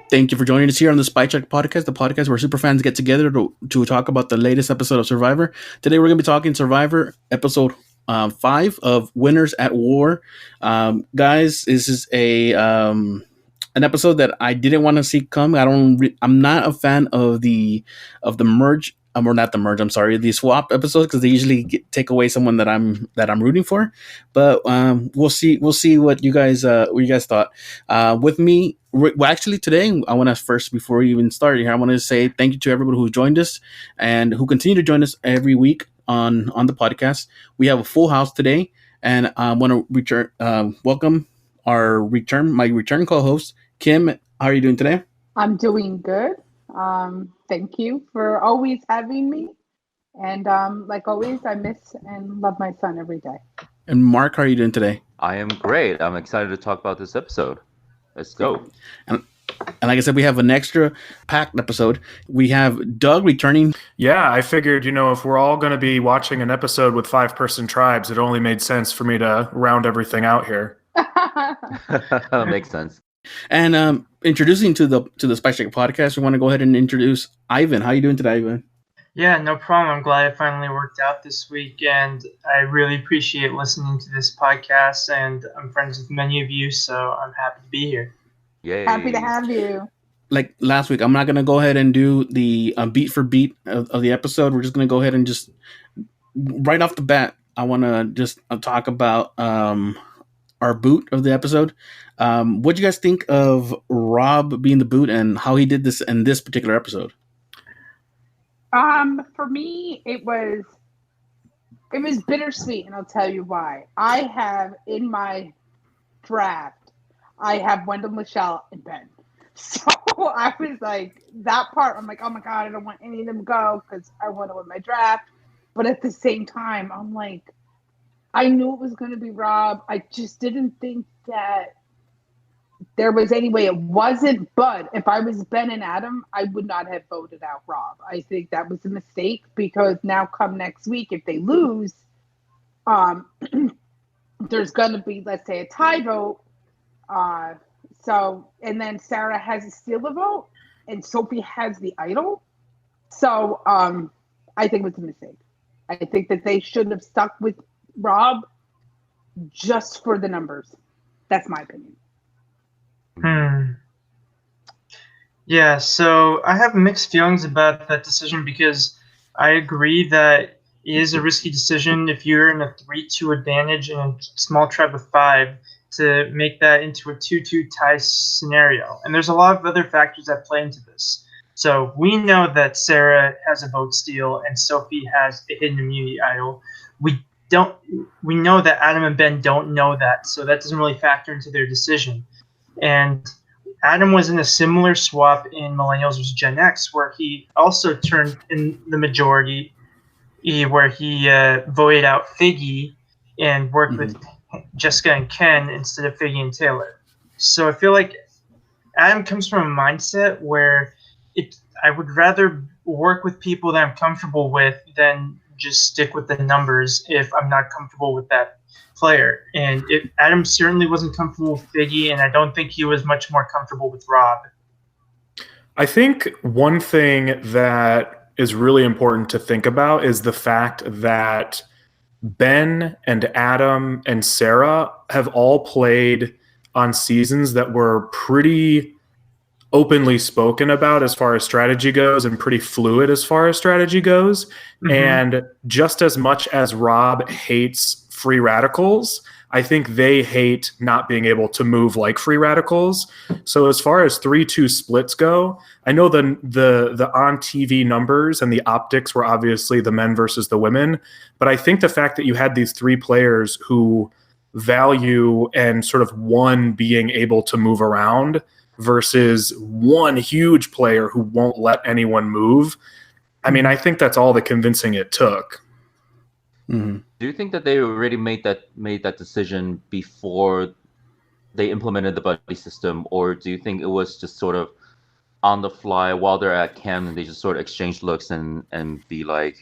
Thank you for joining us here on the Spyshack podcast, the podcast where superfans get together to talk about the latest episode of Survivor. Today we're going to be talking Survivor episode 5 of Winners at War. Guys, this is a an episode that I didn't want to see come. I'm not a fan of the merge. Or not the merge. I'm sorry, the swap episodes because they usually take away someone that I'm rooting for. But we'll see. We'll see what you guys thought. With me, well, actually, today I want to first, before we even start here, I want to say thank you to everybody who joined us and who continue to join us every week on the podcast. We have a full house today, and I want to welcome my return co-host Kim. How are you doing today? I'm doing good. Thank you for always having me. And like always, I miss and love my son every day. And Mark, how are you doing today? I am great. I'm excited to talk about this episode. Let's go. And like I said, we have an extra packed episode. We have Doug returning. Yeah, I figured, if we're all going to be watching an episode with 5-person tribes, it only made sense for me to round everything out here. Makes sense. And introducing to the Spyshack podcast, we want to go ahead and introduce Ivan. How are you doing today, Ivan? Yeah, no problem. I'm glad it finally worked out this week, and I really appreciate listening to this podcast, and I'm friends with many of you, so I'm happy to be here. Yay. Happy to have you. Like last week, I'm not going to go ahead and do the beat for beat of the episode. We're just going to go ahead and just, right off the bat, I want to just talk about our boot of the episode. What do you guys think of Rob being the boot and how he did this in this particular episode? For me, it was bittersweet, and I'll tell you why. I have in my draft, I have Wendell, Michelle, and Ben. So I was like, that part, I'm like, oh my God, I don't want any of them to go because I want to win my draft. But at the same time, I'm like, I knew it was going to be Rob. I just didn't think that there was any way it wasn't. But if I was Ben and Adam, I would not have voted out Rob. I think that was a mistake because now come next week, if they lose, there's going to be, let's say, a tie vote. And then Sarah has to steal a vote and Sophie has the idol. So I think it was a mistake. I think that they should have stuck with Rob just for the numbers. That's my opinion. Yeah, so I have mixed feelings about that decision because I agree that it is a risky decision if you're in a 3-2 advantage in a small tribe of 5 to make that into a 2-2 tie scenario. And there's a lot of other factors that play into this. So we know that Sarah has a vote steal and Sophie has a hidden immunity idol. We know that Adam and Ben don't know that, so that doesn't really factor into their decision. And Adam was in a similar swap in Millennials vs. Gen X, where he also turned in the majority, where he voted out Figgy and worked with Jessica and Ken instead of Figgy and Taylor. So I feel like Adam comes from a mindset where I would rather work with people that I'm comfortable with than just stick with the numbers if I'm not comfortable with that player. And Adam certainly wasn't comfortable with Figgy, and I don't think he was much more comfortable with Rob. I think one thing that is really important to think about is the fact that Ben and Adam and Sarah have all played on seasons that were pretty openly spoken about as far as strategy goes and pretty fluid as far as strategy goes. Mm-hmm. And just as much as Rob hates free radicals, I think they hate not being able to move like free radicals. So as far as 3-2 splits go, I know the on TV numbers and the optics were obviously the men versus the women, but I think the fact that you had these 3 players who value and sort of one being able to move around versus one huge player who won't let anyone move. I mean, I think that's all the convincing it took. Mm-hmm. Do you think that they already made that decision before they implemented the buddy system, or do you think it was just sort of on the fly while they're at camp and they just sort of exchange looks and be like,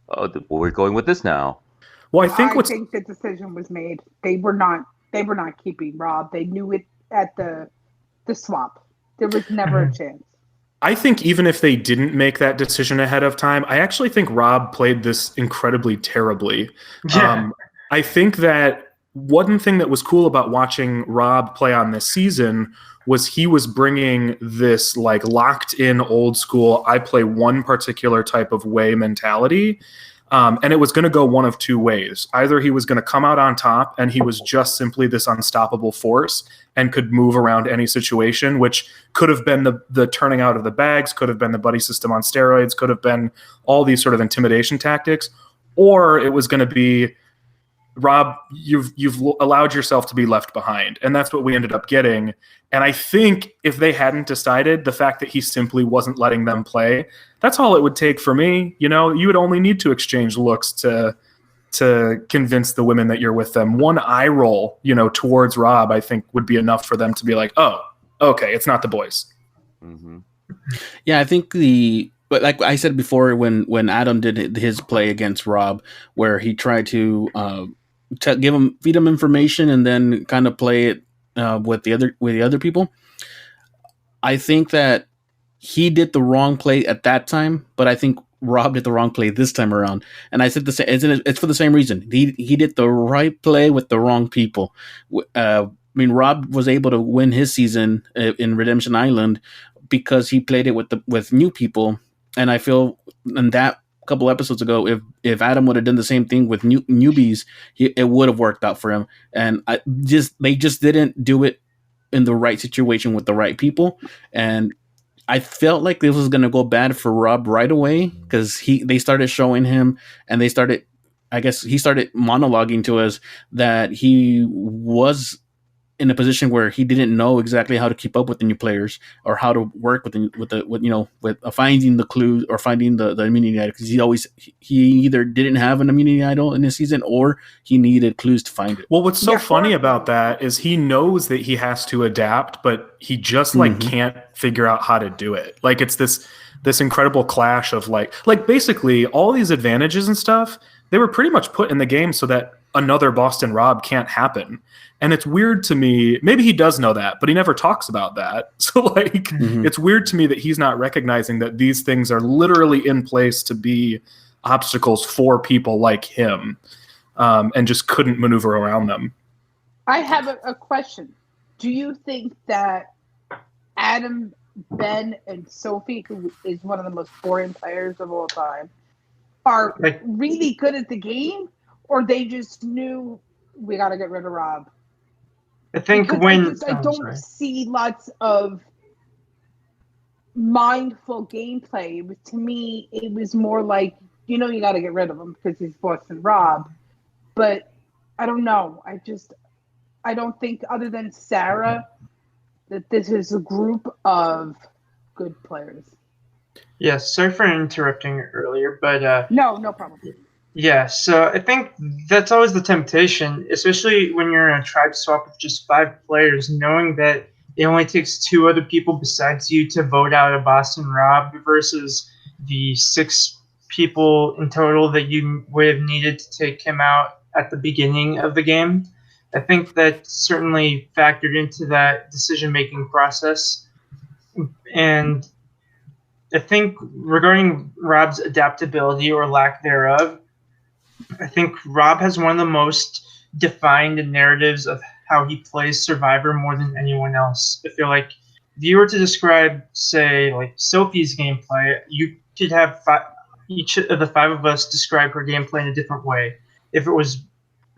"Oh, we're going with this now"? Well, I think the decision was made. They were not keeping Rob. They knew it at the swap. There was never a chance. I think even if they didn't make that decision ahead of time, I actually think Rob played this incredibly terribly. Yeah. I think that one thing that was cool about watching Rob play on this season was he was bringing this like locked in old school, I play one particular type of way mentality. And it was going to go one of two ways. Either he was going to come out on top and he was just simply this unstoppable force and could move around any situation, which could have been the turning out of the bags, could have been the buddy system on steroids, could have been all these sort of intimidation tactics, or it was going to be, Rob, you've allowed yourself to be left behind. And that's what we ended up getting. And I think if they hadn't decided, the fact that he simply wasn't letting them play, that's all it would take for me. You know, you would only need to exchange looks to convince the women that you're with them. One eye roll, you know, towards Rob, I think would be enough for them to be like, oh, okay, it's not the boys. Mm-hmm. Yeah, I think but like I said before, when Adam did his play against Rob, where he tried to feed him information and then kind of play it with the other people, I think that he did the wrong play at that time, but I think Rob did the wrong play this time around. And I said the same. It's for the same reason. He did the right play with the wrong people. I mean, Rob was able to win his season in Redemption Island because he played it with new people. And I feel in that couple episodes ago, if Adam would have done the same thing with newbies, it would have worked out for him. And they just didn't do it in the right situation with the right people. And I felt like this was going to go bad for Rob right away because they started showing him, and he started monologuing to us that he was in a position where he didn't know exactly how to keep up with the new players or how to work with finding the clues or finding the immunity idol, because he either didn't have an immunity idol in his season or he needed clues to find it. Well, what's so funny about that is he knows that he has to adapt, but he just can't figure out how to do it. Like it's this incredible clash of like basically all these advantages and stuff, they were pretty much put in the game so that another Boston Rob can't happen. And it's weird to me, maybe he does know that, but he never talks about that. So it's weird to me that he's not recognizing that these things are literally in place to be obstacles for people like him, and just couldn't maneuver around them. I have a question. Do you think that Adam, Ben, and Sophie, who is one of the most boring players of all time, are really good at the game, or they just knew we got to get rid of Rob? I think I don't see lots of mindful gameplay. To me, it was more like, you got to get rid of him because he's Boston Rob. But I don't know. I don't think, other than Sarah, that this is a group of good players. Yes, sorry for interrupting earlier, but no problem. Yeah, so I think that's always the temptation, especially when you're in a tribe swap with just 5 players, knowing that it only takes 2 other people besides you to vote out a Boston Rob versus the 6 people in total that you would have needed to take him out at the beginning of the game. I think that certainly factored into that decision-making process. And I think regarding Rob's adaptability or lack thereof, I think Rob has one of the most defined narratives of how he plays Survivor more than anyone else. I feel like if you were to describe, say, like Sophie's gameplay, you could have each of the 5 of us describe her gameplay in a different way. If it was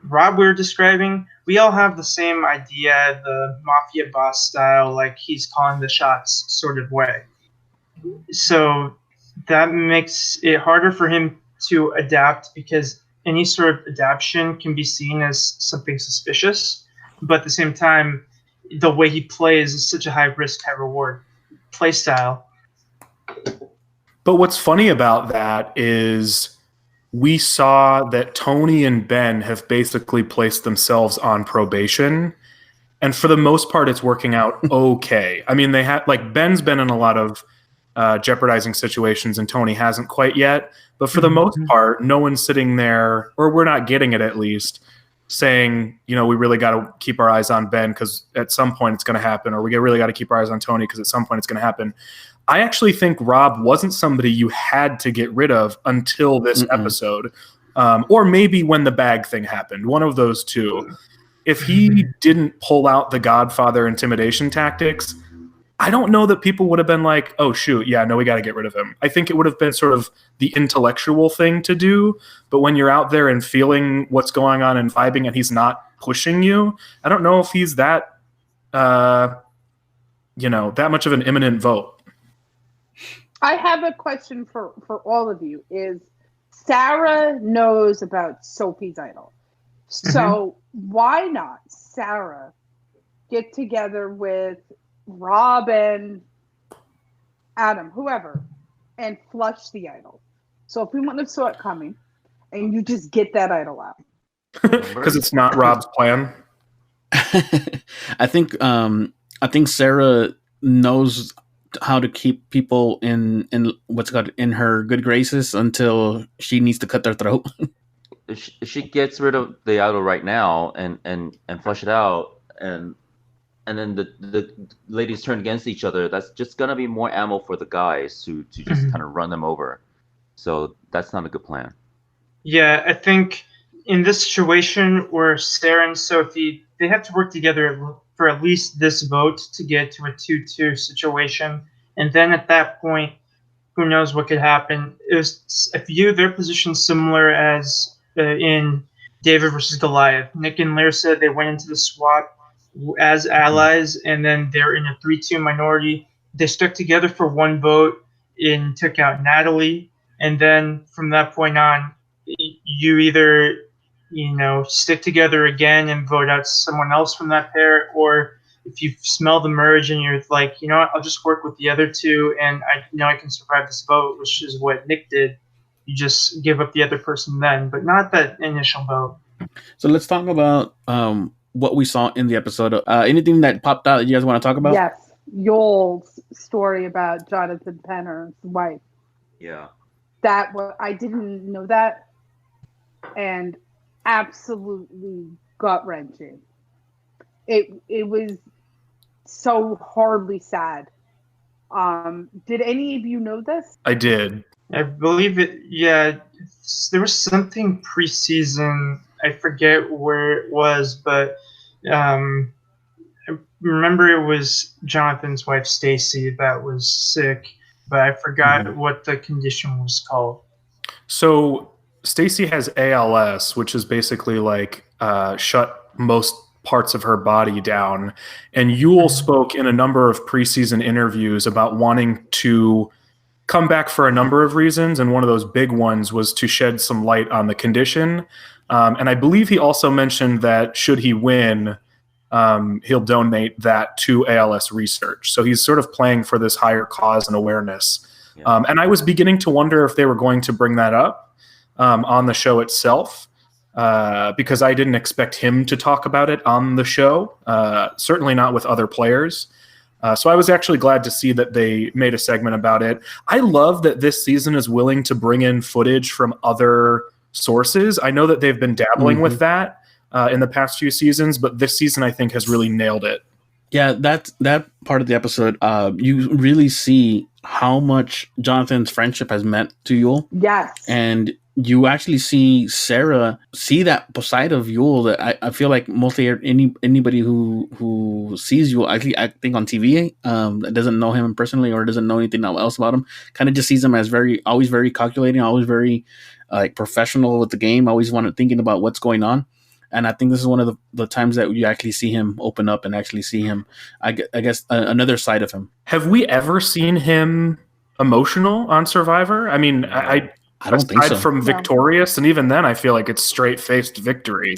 Rob we were describing, we all have the same idea, the mafia boss style, like he's calling the shots sort of way. So that makes it harder for him to adapt because any sort of adaptation can be seen as something suspicious, but at the same time, the way he plays is such a high risk, high reward play style. But what's funny about that is we saw that Tony and Ben have basically placed themselves on probation, and for the most part, it's working out okay. I mean, they had Ben's been in a lot of jeopardizing situations, and Tony hasn't quite yet. But for the most part, no one's sitting there, or we're not getting it at least, saying, we really got to keep our eyes on Ben because at some point it's going to happen, or we really got to keep our eyes on Tony because at some point it's going to happen. I actually think Rob wasn't somebody you had to get rid of until this episode, or maybe when the bag thing happened. One of those two. If he didn't pull out the Godfather intimidation tactics, I don't know that people would have been like, oh, shoot, yeah, no, we got to get rid of him. I think it would have been sort of the intellectual thing to do. But when you're out there and feeling what's going on and vibing and he's not pushing you, I don't know if he's that, that much of an imminent vote. I have a question for all of you. Is Sarah knows about Sophie's idol. So why not Sarah get together with Rob and Adam, whoever, and flush the idol? So if we wouldn't have saw it coming, and you just get that idol out. Because it's not Rob's plan. I think Sarah knows how to keep people in what's called in her good graces until she needs to cut their throat. If she gets rid of the idol right now and flush it out, and then the ladies turn against each other, that's just gonna be more ammo for the guys to just kind of run them over. So that's not a good plan. Yeah, I think in this situation where Sarah and Sophie, they have to work together for at least this vote to get to a 2-2 situation. And then at that point, who knows what could happen. I view their position similar as in David versus Goliath. Nick and Lyrsa, they went into the swap as allies, and then they're in a 3-2 minority. They stuck together for one vote and took out Natalie. And then from that point on, you either stick together again and vote out someone else from that pair, or if you smell the merge and you're like, what, I'll just work with the other two and I can survive this vote, which is what Nick did. You just give up the other person then, but not that initial vote. So let's talk about what we saw in the episode. Anything that popped out that you guys want to talk about? Yes. Yoel's story about Jonathan Penner's wife. Yeah. I didn't know that, and absolutely gut-wrenching. It was so horribly sad. Did any of you know this? I did. I believe it. Yeah, there was something preseason. I forget where it was, but I remember it was Jonathan's wife Stacy that was sick, but I forgot what the condition was called. So Stacy has ALS, which is basically like shut most parts of her body down. And Yoel spoke in a number of preseason interviews about wanting to come back for a number of reasons. And one of those big ones was to shed some light on the condition. And I believe he also mentioned that should he win, he'll donate that to ALS research. So he's sort of playing for this higher cause and awareness. Yeah. And I was beginning to wonder if they were going to bring that up on the show itself, because I didn't expect him to talk about it on the show, certainly not with other players. So I was actually glad to see that they made a segment about it. I love that this season is willing to bring in footage from other sources. I know that they've been dabbling with that in the past few seasons, but this season I think has really nailed it. Yeah, that part of the episode, you really see how much Jonathan's friendship has meant to Yoel. Yes. And you actually see Sarah see that side of Yoel that I feel like mostly anybody who sees Yoel, I think on TV, that doesn't know him personally or doesn't know anything else about him, kind of just sees him as always very calculating, always very professional with the game, always thinking about what's going on. And I think this is one of the times that you actually see him open up and actually see him, I guess, another side of him. Have we ever seen him emotional on Survivor? I mean, I don't think so. Aside from Victorious, and even then I feel like it's straight-faced victory,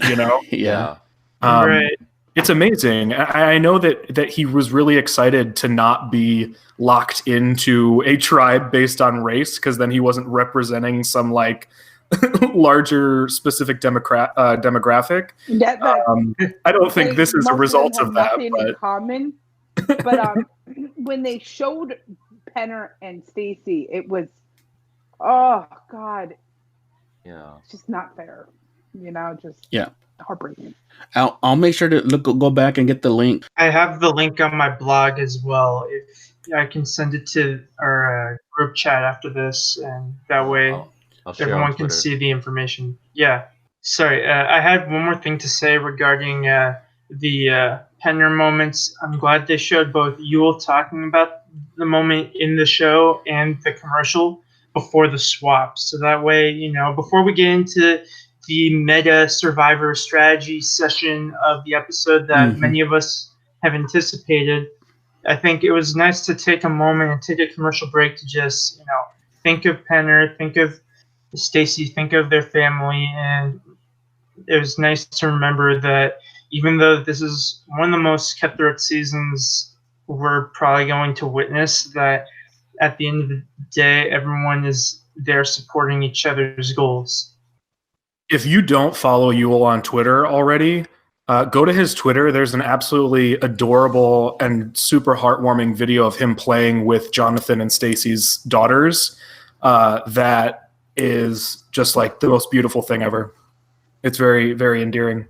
Yeah. Right. It's amazing. I know that he was really excited to not be locked into a tribe based on race, because then he wasn't representing some larger specific demographic. Yeah, I don't think this is a result of that. But common. But when they showed Penner and Stacy, it was, oh God, yeah, it's just not fair. Yeah. heartbreaking. I'll make sure to go back and get the link. I have the link on my blog as well. If I can send it to our group chat after this, and that way I'll share on everyone can Twitter. see the information. Yeah. Sorry, I had one more thing to say regarding the Penner moments. I'm glad they showed both Yule talking about the moment in the show and the commercial before the swap. So that way, before we get into the meta Survivor strategy session of the episode that many of us have anticipated, I think it was nice to take a moment and take a commercial break to just, think of Penner, think of Stacy, think of their family, and it was nice to remember that even though this is one of the most cutthroat seasons we're probably going to witness, that at the end of the day, everyone is there supporting each other's goals. If you don't follow Yule on Twitter already, go to his Twitter. There's an absolutely adorable and super heartwarming video of him playing with Jonathan and Stacy's daughters. That is just like the most beautiful thing ever. It's very, very endearing.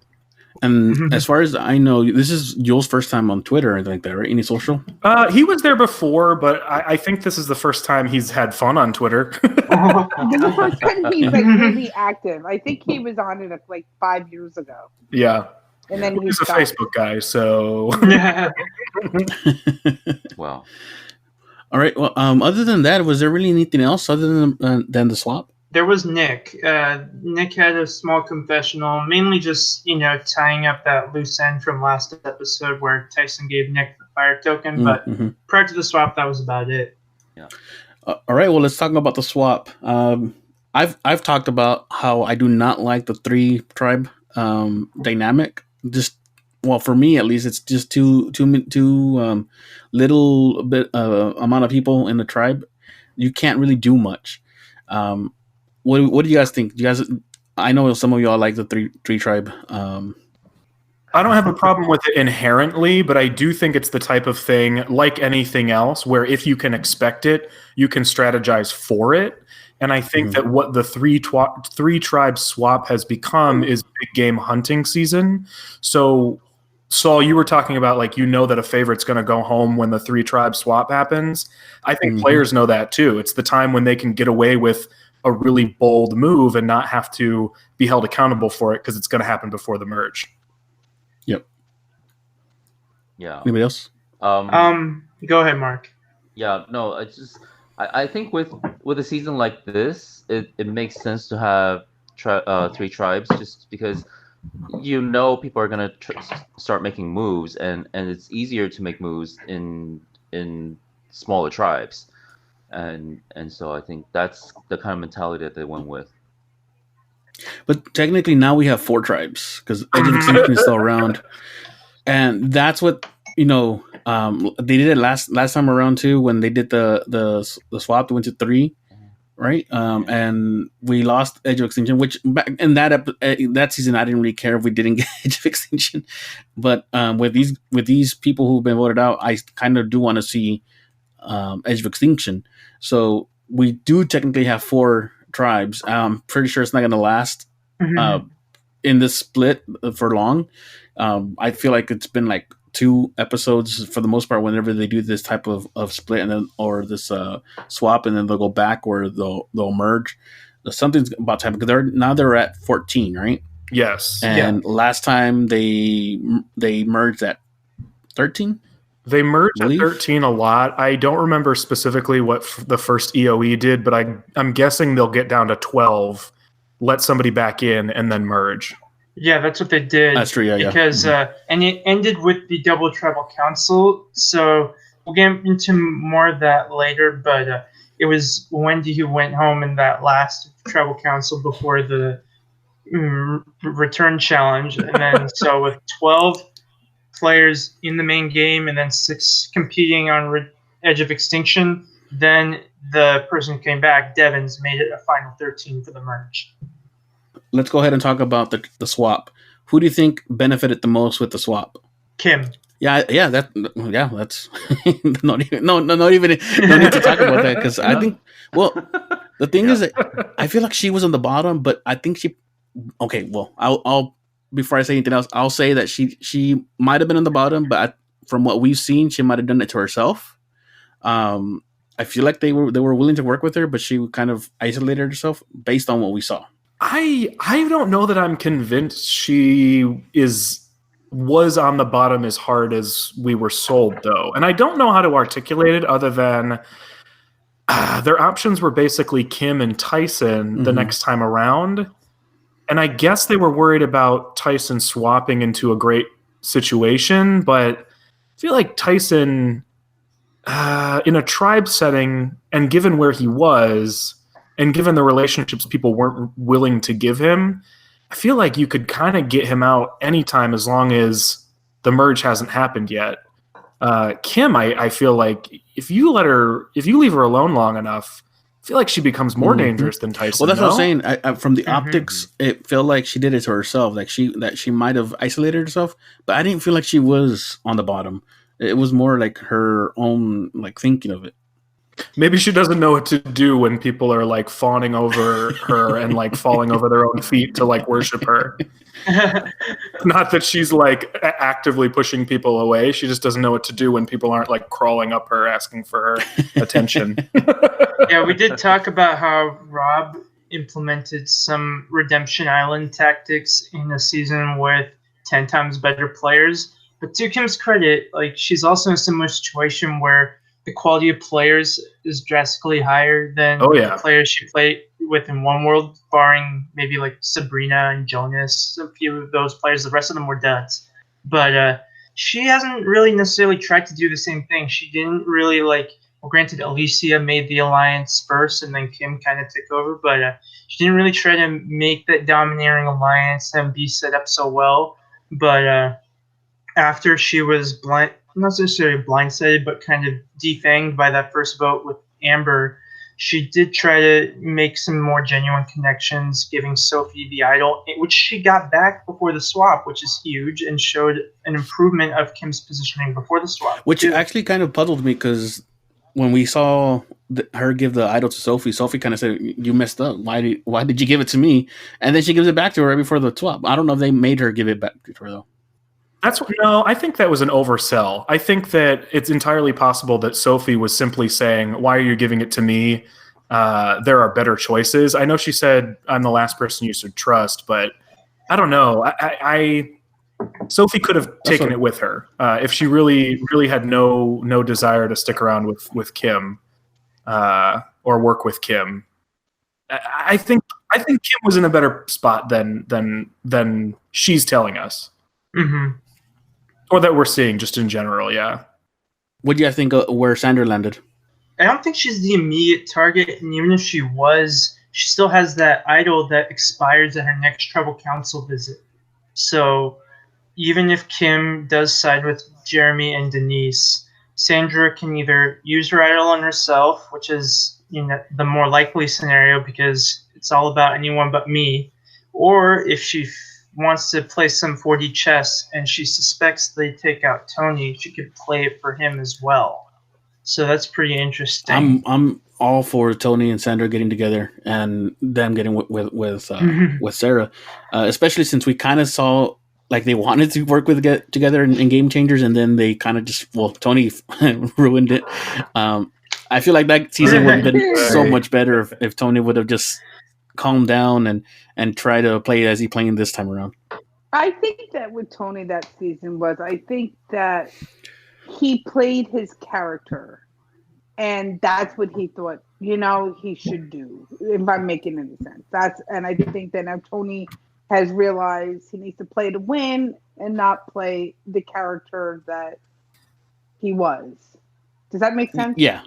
And as far as I know, this is Yule's first time on Twitter or anything like that, right? Any social? He was there before, but I think this is the first time he's had fun on Twitter. This is the first time he's like really active. I think he was on it like 5 years ago. Yeah. And then he's a Facebook guy, so Wow. All right. Well, other than that, was there really anything else other than the swap? There was Nick. Nick had a small confessional, mainly just, tying up that loose end from last episode where Tyson gave Nick the fire token. But prior to the swap, that was about it. Yeah. All right. Well, let's talk about the swap. I've talked about how I do not like the 3-tribe dynamic. Just, well, for me at least, it's just too little bit amount of people in the tribe. You can't really do much. What do you guys think? I know some of y'all like the three tribe. I don't have a problem with it inherently, but I do think it's the type of thing, like anything else, where if you can expect it, you can strategize for it. And I think that what the three tribe swap has become is big game hunting season. So, Saul, you were talking about that a favorite's going to go home when the 3-tribe swap happens. I think players know that too. It's the time when they can get away with a really bold move and not have to be held accountable for it because it's going to happen before the merge. Yep. Yeah. Anybody else? Go ahead, Mark. Yeah. No. It's just I think with a season like this, it makes sense to have 3 tribes just because people are gonna start making moves and it's easier to make moves in smaller tribes. And so I think that's the kind of mentality that they went with. But technically now we have 4 tribes because Edge of Extinction is still around, and that's what they did it last time around too when they did the swap. They went to 3, right? And we lost Edge of Extinction, which back in that season I didn't really care if we didn't get Edge of Extinction, but with these people who've been voted out, I kind of do want to see Edge of Extinction. So we do technically have 4 tribes. I'm pretty sure it's not going to last in this split for long. I feel like it's been like 2 episodes for the most part whenever they do this type of split and then or this swap and then they'll go back or they'll merge. Something's about to happen because they're at 14, right? Yes. And last time they merged at 13. They merged at 13 a lot. I don't remember specifically what the first EOE did, but I'm guessing they'll get down to 12, let somebody back in, and then merge. Yeah, that's what they did. That's true, yeah. Because, and it ended with the double tribal council, so we'll get into more of that later, but it was Wendy who went home in that last tribal council before the return challenge, and then so with 12 players in the main game and then 6 competing on Edge of Extinction, then the person who came back, Devins, made it a final 13 for the merge. Let's go ahead and talk about the swap. Who do you think benefited the most with the swap? Kim. That's not even no need to talk about that because I think the thing is that I feel like she was on the bottom, but I think she I'll before I say anything else, I'll say that she might have been on the bottom, but from what we've seen, she might have done it to herself. I feel like they were willing to work with her, but she kind of isolated herself based on what we saw. I don't know that I'm convinced she was on the bottom as hard as we were sold, though. And I don't know how to articulate it other than their options were basically Kim and Tyson the next time around. And I guess they were worried about Tyson swapping into a great situation, but I feel like Tyson, in a tribe setting, and given where he was, and given the relationships people weren't willing to give him, I feel like you could kind of get him out anytime as long as the merge hasn't happened yet. Kim, I feel like if you leave her alone long enough, I feel like she becomes more dangerous than Tyson. Well, that's what I'm saying. From the optics, it felt like she did it to herself. Like she might have isolated herself, but I didn't feel like she was on the bottom. It was more like her own like thinking of it. Maybe she doesn't know what to do when people are like fawning over her and like falling over their own feet to like worship her. Not that she's like actively pushing people away. She just doesn't know what to do when people aren't like crawling up her asking for her attention. Yeah, we did talk about how Rob implemented some Redemption Island tactics in a season with 10 times better players. But to Kim's credit, like she's also in a similar situation where the quality of players is drastically higher than the players she played with in One World, barring maybe like Sabrina and Jonas, a few of those players. The rest of them were duds. But she hasn't really necessarily tried to do the same thing. She didn't really granted, Alicia made the alliance first and then Kim kind of took over, but she didn't really try to make that domineering alliance and be set up so well. But after she was not necessarily blindsided, but kind of defanged by that first vote with Amber, she did try to make some more genuine connections, giving Sophie the idol, which she got back before the swap, which is huge, and showed an improvement of Kim's positioning before the swap. Which actually kind of puzzled me, because when we saw her give the idol to Sophie, Sophie kind of said, "You messed up. Why did you give it to me?" And then she gives it back to her right before the swap. I don't know if they made her give it back to her, though. No, I think that was an oversell. I think that it's entirely possible that Sophie was simply saying, "Why are you giving it to me? There are better choices." I know she said, "I'm the last person you should trust," but I don't know. Sophie could have taken it with her if she really, really had no desire to stick around with Kim or work with Kim. I think Kim was in a better spot than she's telling us. Mm-hmm. Or that we're seeing just in general, yeah. What do you think where Sandra landed? I don't think she's the immediate target, and even if she was, she still has that idol that expires at her next tribal council visit. So even if Kim does side with Jeremy and Denise, Sandra can either use her idol on herself, which is the more likely scenario because it's all about anyone but me, or if she wants to play some 4D chess and she suspects they take out Tony, she could play it for him as well. So that's pretty interesting. I'm all for Tony and Sandra getting together and them getting with Sarah, especially since we kind of saw like they wanted to work get together in Game Changers, and then they kind of Tony ruined it. I feel like that season would have been so much better if Tony would have just calm down and try to play as he playing this time around. I think that with Tony that season I think that he played his character, and that's what he thought he should do, if I'm making any sense. And I think that now Tony has realized he needs to play to win and not play the character that he was. Does that make sense? Yeah.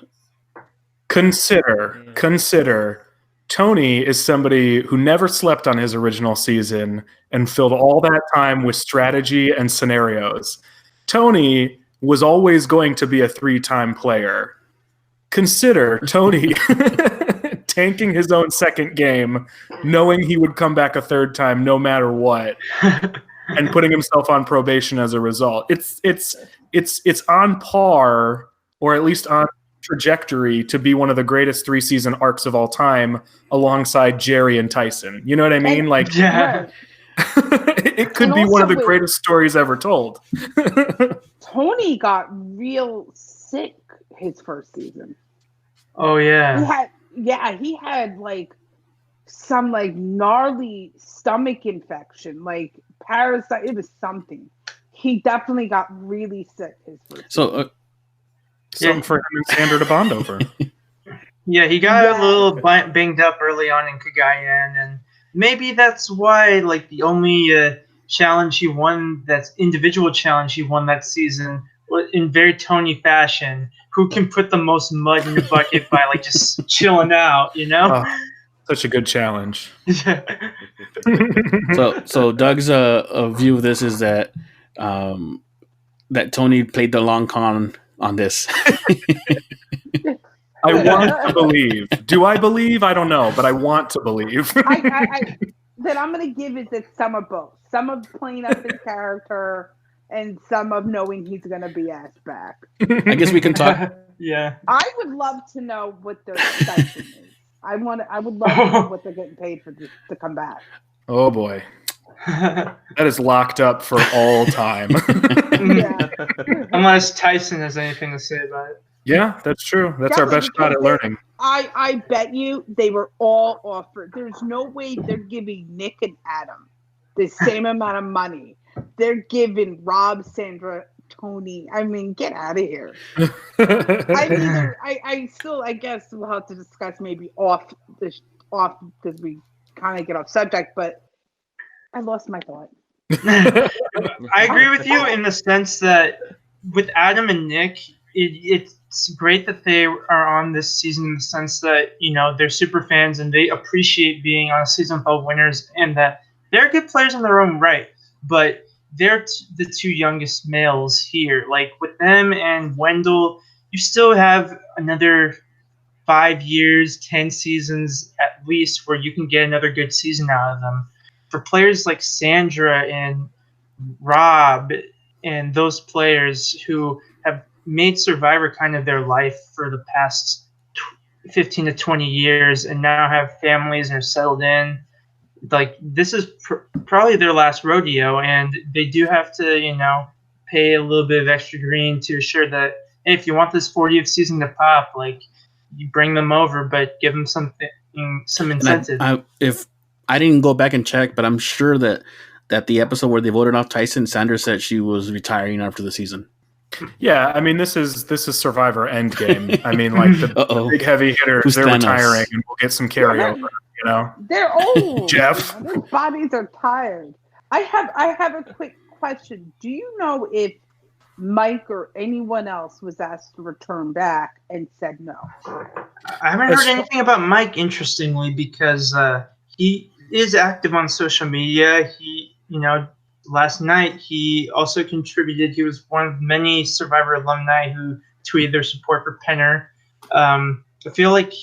Consider Tony is somebody who never slept on his original season and filled all that time with strategy and scenarios. Tony was always going to be a 3-time player. Consider Tony tanking his own second game, knowing he would come back a 3rd time no matter what, and putting himself on probation as a result. It's on par, or at least on trajectory, to be one of the greatest 3-season arcs of all time, alongside Jerry and Tyson. You know what I mean? Yeah. It could And be one of also the greatest stories ever told. Tony got real sick his first season. Oh yeah. He had like some like gnarly stomach infection, like parasite. It was something. He definitely got really sick his first season. Something for him and Sandra to bond over. Yeah, he got a little banged up early on in Kagayan, and maybe that's why, like, the only challenge he won, that's individual challenge he won that season, was in very Tony fashion. Who can put the most mud in the bucket by, like, just chilling out, you know? Such a good challenge. So Doug's view of this is that that Tony played the long con on this. I want to believe. Do I believe? I don't know, but I want to believe. Then I'm going to give it that some of both. Some of playing up his character and some of knowing he's going to be asked back. I guess we can talk. Yeah. I would love to know what their stipend is. I would love to know what they're getting paid for this to come back. Oh boy. That is locked up for all time. Yeah. Unless Tyson has anything to say about it. Yeah, that's true. That's our best shot at learning. I bet you they were all offered. There's no way they're giving Nick and Adam the same amount of money. They're giving Rob, Sandra, Tony. I mean, get out of here. I guess we'll have to discuss maybe off because we kind of get off subject, but I lost my thought. I agree with you in the sense that with Adam and Nick, it's great that they are on this season in the sense that, you know, they're super fans and they appreciate being on a season full of winners and that they're good players in their own right. But they're the two youngest males here. Like with them and Wendell, you still have another 5 years, 10 seasons at least where you can get another good season out of them. For players like Sandra and Rob and those players who have made Survivor kind of their life for the past 15 to 20 years and now have families and are settled in, like this is probably their last rodeo, and they do have to, you know, pay a little bit of extra green to assure that, hey, if you want this 40th season to pop, like you bring them over, but give them some incentive. If I didn't go back and check, but I'm sure that the episode where they voted off Tyson, Sandra said she was retiring after the season. Yeah, I mean this is Survivor Endgame. I mean, like the big heavy hitters, they're retiring, and we'll get some carryover. You know, they're old. Jeff, you know, their bodies are tired. I have a quick question. Do you know if Mike or anyone else was asked to return back and said no? I haven't heard anything about Mike, interestingly, because he is active on social media. He, you know, last night he also contributed. He was one of many Survivor alumni who tweeted their support for Penner. I feel like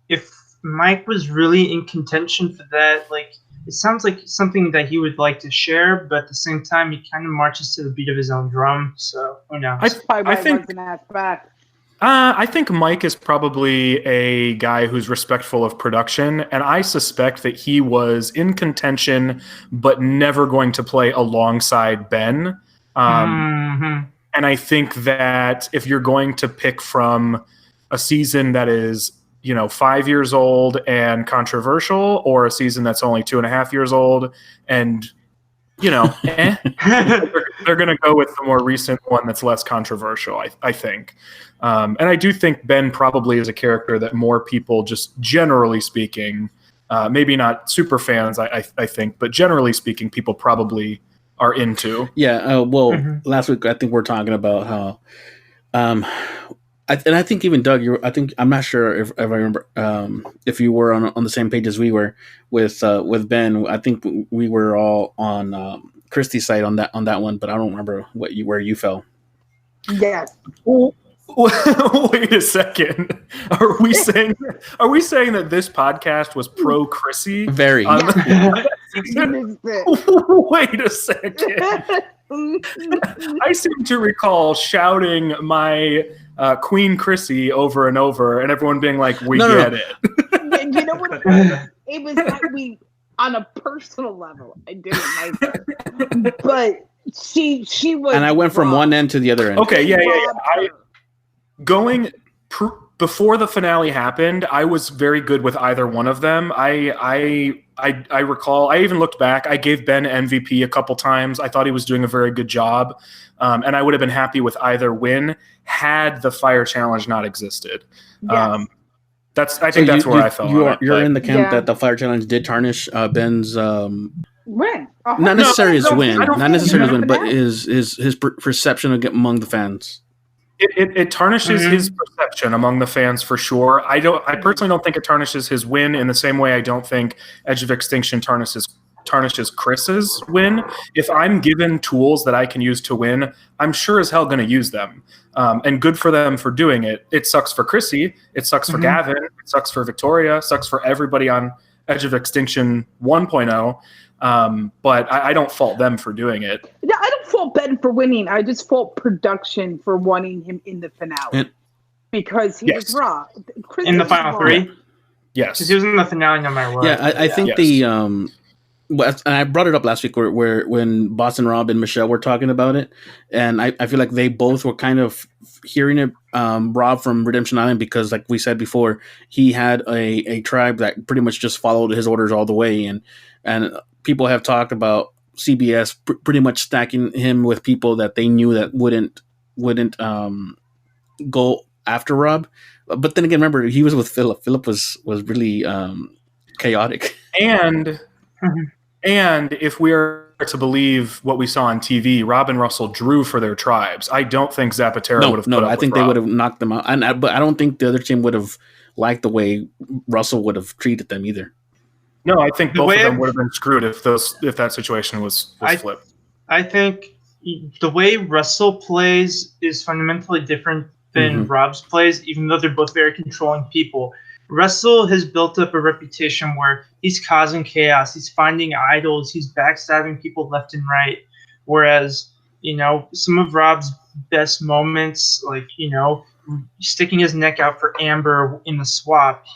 if Mike was really in contention for that, like it sounds like something that he would like to share, but at the same time he kind of marches to the beat of his own drum. So who knows? I think wasn't asked back. I think Mike is probably a guy who's respectful of production, and I suspect that he was in contention but never going to play alongside Ben. And I think that if you're going to pick from a season that is, you know, 5 years old and controversial, or a season that's only 2.5 years old and, you know, they're going to go with the more recent one that's less controversial, I think. And I do think Ben probably is a character that more people, just generally speaking, maybe not super fans, I think, but generally speaking, people probably are into. Yeah. Last week I think we were talking about how, I think even Doug, I'm not sure if I remember if you were on the same page as we were with Ben. I think we were all on Christie's side on that one, but I don't remember where you fell. Yes. Wait a second. Are we saying that this podcast was pro Chrissy? Very. Wait a second. I seem to recall shouting my Queen Chrissy over and over, and everyone being like, "We get it." You know what? It was like on a personal level, I didn't like her. But she was. And I went from one end to the other end. Okay, yeah. Robbed her. Before the finale happened, I was very good with either one of them. I recall, I even looked back. I gave Ben MVP a couple times. I thought he was doing a very good job, and I would have been happy with either win had the fire challenge not existed. Yes. I think that's where I fell. You're in the camp that the fire challenge did tarnish Ben's Win. not necessarily his win, not necessarily his win, but his perception among the fans. It tarnishes his perception among the fans for sure. I personally don't think it tarnishes his win in the same way I don't think Edge of Extinction tarnishes Chris's win. If I'm given tools that I can use to win, I'm sure as hell going to use them. And good for them for doing it. It sucks for Chrissy. It sucks for Gavin. It sucks for Victoria. It sucks for everybody on Edge of Extinction 1.0. But I don't fault them for doing it. Yeah, I don't fault Ben for winning. I just fault production for wanting him in the finale because he was raw. Chris In the final three? Yes. Because he was in the finale no matter what. Yeah, I think and I brought it up last week where when Boston Rob and Michelle were talking about it, and I feel like they both were kind of hearing it, Rob from Redemption Island, because like we said before, he had a tribe that pretty much just followed his orders all the way, and people have talked about CBS pretty much stacking him with people that they knew that wouldn't go after Rob. But then again, remember, he was with Philip. Philip was really chaotic. And if we are to believe what we saw on TV, Rob and Russell drew for their tribes. I don't think Zapatero would have put up I think with they Rob. would have knocked them out. But I don't think the other team would have liked the way Russell would have treated them either. No, I think both of them would have been screwed if that situation was flipped. I think the way Russell plays is fundamentally different than Rob's plays, even though they're both very controlling people. Russell has built up a reputation where he's causing chaos, he's finding idols, he's backstabbing people left and right. Whereas, some of Rob's best moments, like, sticking his neck out for Amber in the swap,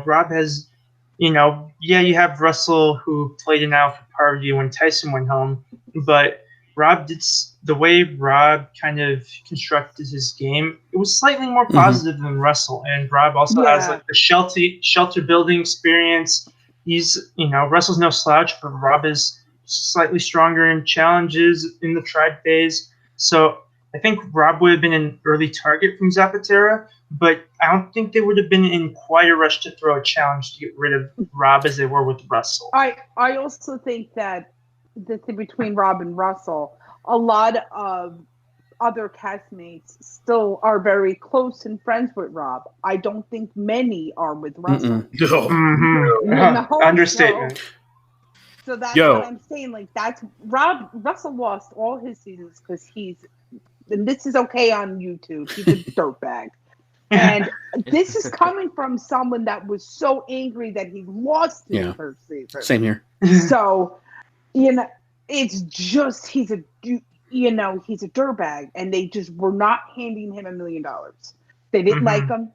Rob has, you have Russell who played an out for Parvati when Tyson went home, but Rob did the way Rob kind of constructed his game. It was slightly more positive than Russell, and Rob also has like the shelter building experience. He's Russell's no slouch, but Rob is slightly stronger in challenges in the tribe phase. So I think Rob would have been an early target from Zapatera, but I don't think they would have been in quite a rush to throw a challenge to get rid of Rob as they were with Russell. I also think that the thing between Rob and Russell, a lot of other castmates still are very close and friends with Rob. I don't think many are with Russell. Understatement. So that's what I'm saying. Like, that's Russell lost all his seasons because and this is okay on YouTube, he's a dirtbag. And this is coming from someone that was so angry that he lost his first season. Same here. So, it's just he's a dirtbag, and they just were not handing him $1 million. They didn't like him,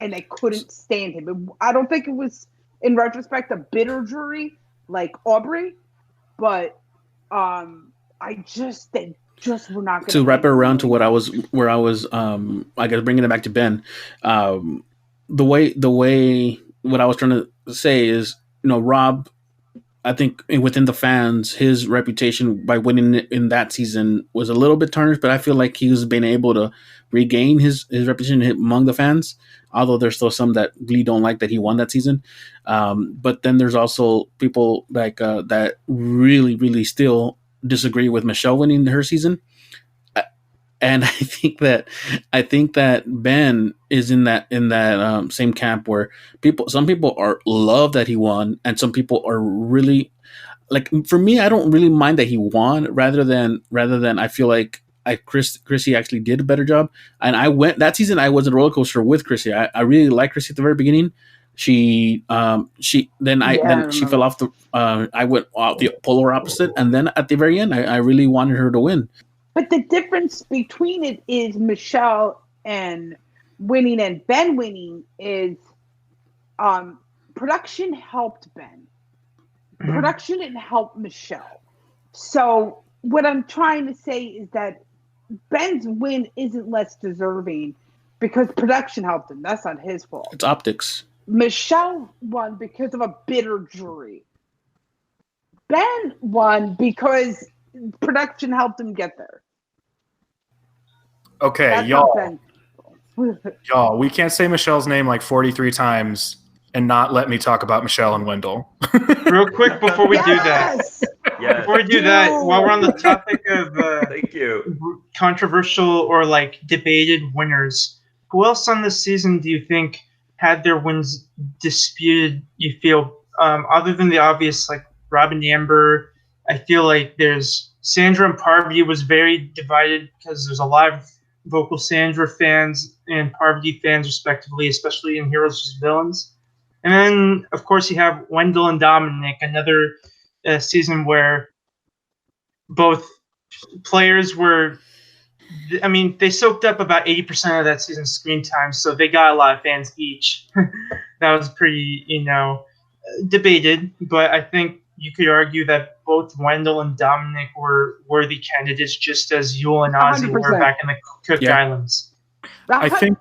and they couldn't stand him. I don't think it was, in retrospect, a bitter jury like Aubrey, but they just were not going to wrap it around to I guess bringing it back to Ben. The way what I was trying to say is, Rob, I think within the fans, his reputation by winning in that season was a little bit tarnished, but I feel like he was being able to regain his reputation among the fans, although there's still some that really don't like that he won that season. But then there's also people like that really, really still disagree with Michelle winning her season. And I think that Ben is in that same camp where some people love that he won, and some people are really like. For me, I don't really mind that he won. Rather than I feel like Chrissy actually did a better job. And that season. I was a roller coaster with Chrissy. I really liked Chrissy at the very beginning. She fell off the. I went off the polar opposite, and then at the very end, I really wanted her to win. But the difference between it is Michelle and winning and Ben winning is production helped Ben. production didn't help Michelle. So what I'm trying to say is that Ben's win isn't less deserving because production helped him. That's not his fault. It's optics. Michelle won because of a bitter jury. Ben won because production helped him get there. Okay, That's y'all. Y'all, we can't say Michelle's name like 43 times and not let me talk about Michelle and Wendell. Real quick before we do that. Yes. Before we do that, while we're on the topic of Thank you. controversial or like debated winners, who else on this season do you think had their wins disputed? You feel other than the obvious like Robin Amber, I feel like there's Sandra and Parvati was very divided because there's a lot of vocal Sandra fans and Parvati fans respectively, especially in Heroes vs. Villains. And then of course you have Wendell and Dominic, another season where both players were, I mean, they soaked up about 80% of that season's screen time, so they got a lot of fans each. That was pretty, debated, but I think you could argue that both Wendell and Dominic were worthy candidates, just as Yule and Ozzy 100%. were back in the Cook Islands. I think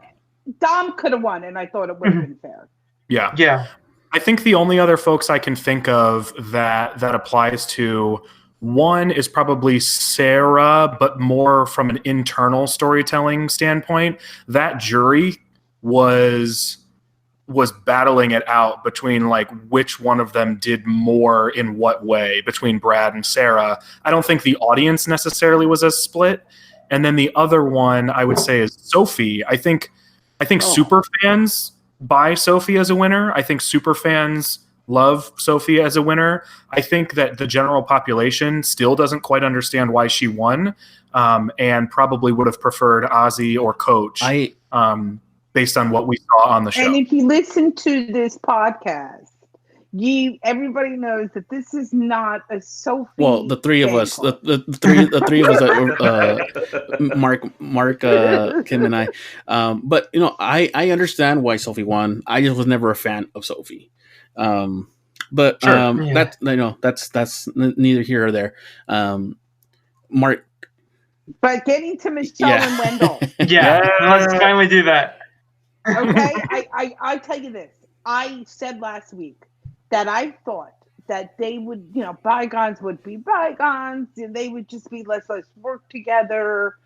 Dom could have won, and I thought it would have been fair. Yeah. I think the only other folks I can think of that applies to, one is probably Sarah, but more from an internal storytelling standpoint. That jury was battling it out between like which one of them did more in what way between Brad and Sarah. I don't think the audience necessarily was as split. And then the other one I would say is Sophie. I think super fans buy Sophie as a winner. I think super fans love Sophie as a winner. I think that the general population still doesn't quite understand why she won, and probably would have preferred Ozzy or Coach based on what we saw on the show. And if you listen to this podcast, everybody knows that this is not a Sophie. Well, the three of us, the three of us, Mark, Kim, and I. But I understand why Sophie won. I just was never a fan of Sophie. But that's neither here or there. Mark. But getting to Michelle and Wendell. Let's kindly do that. Okay, I tell you this. I said last week that I thought that they would, bygones would be bygones. And they would just be, let's work together.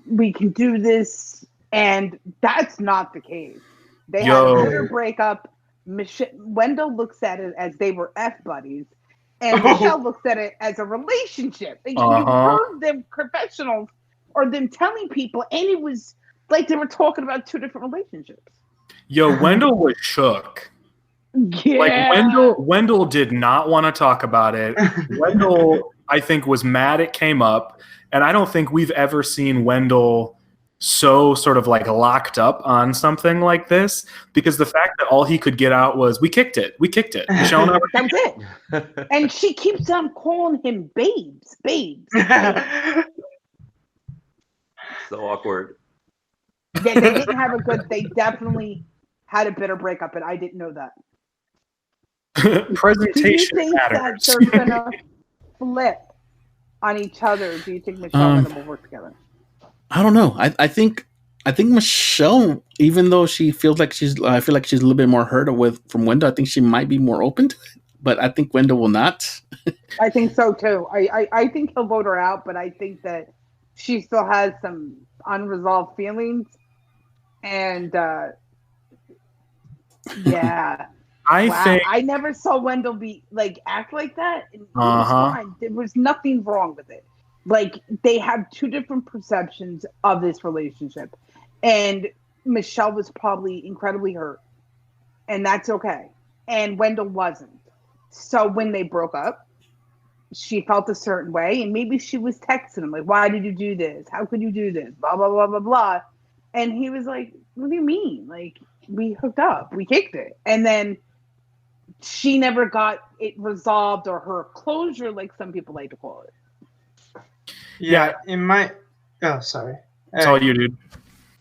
We can do this. And that's not the case. They had a bitter breakup. Wendell looks at it as they were F buddies. And Michelle looks at it as a relationship. And you heard them professionals or them telling people, and it was like they were talking about two different relationships. Wendell was shook. Yeah. Like Wendell did not want to talk about it. Wendell, I think, was mad it came up, and I don't think we've ever seen Wendell so sort of like locked up on something like this, because the fact that all he could get out was, we kicked it. Michelle and I were That's it. And she keeps on calling him babes. So awkward. Yeah, they didn't have they definitely had a bitter breakup, and I didn't know that. Presentation do you think matters. that they're gonna flip on each other? Do you think Michelle and them will work together? I don't know. I think Michelle, even though she feels like I feel like she's a little bit more hurt from Wendell, I think she might be more open to it. But I think Wendell will not. I think so too. I think he'll vote her out, but I think that she still has some unresolved feelings. And yeah. I never saw Wendell act like that. And it was fine. There was nothing wrong with it. Like, they have two different perceptions of this relationship. And Michelle was probably incredibly hurt. And that's okay. And Wendell wasn't. So when they broke up, she felt a certain way. And maybe she was texting him, like, why did you do this? How could you do this? Blah, blah, blah, blah, blah. And he was like, what do you mean? Like, we hooked up. We kicked it. And then she never got it resolved or her closure, like some people like to call it. Yeah, sorry. It's all you, dude.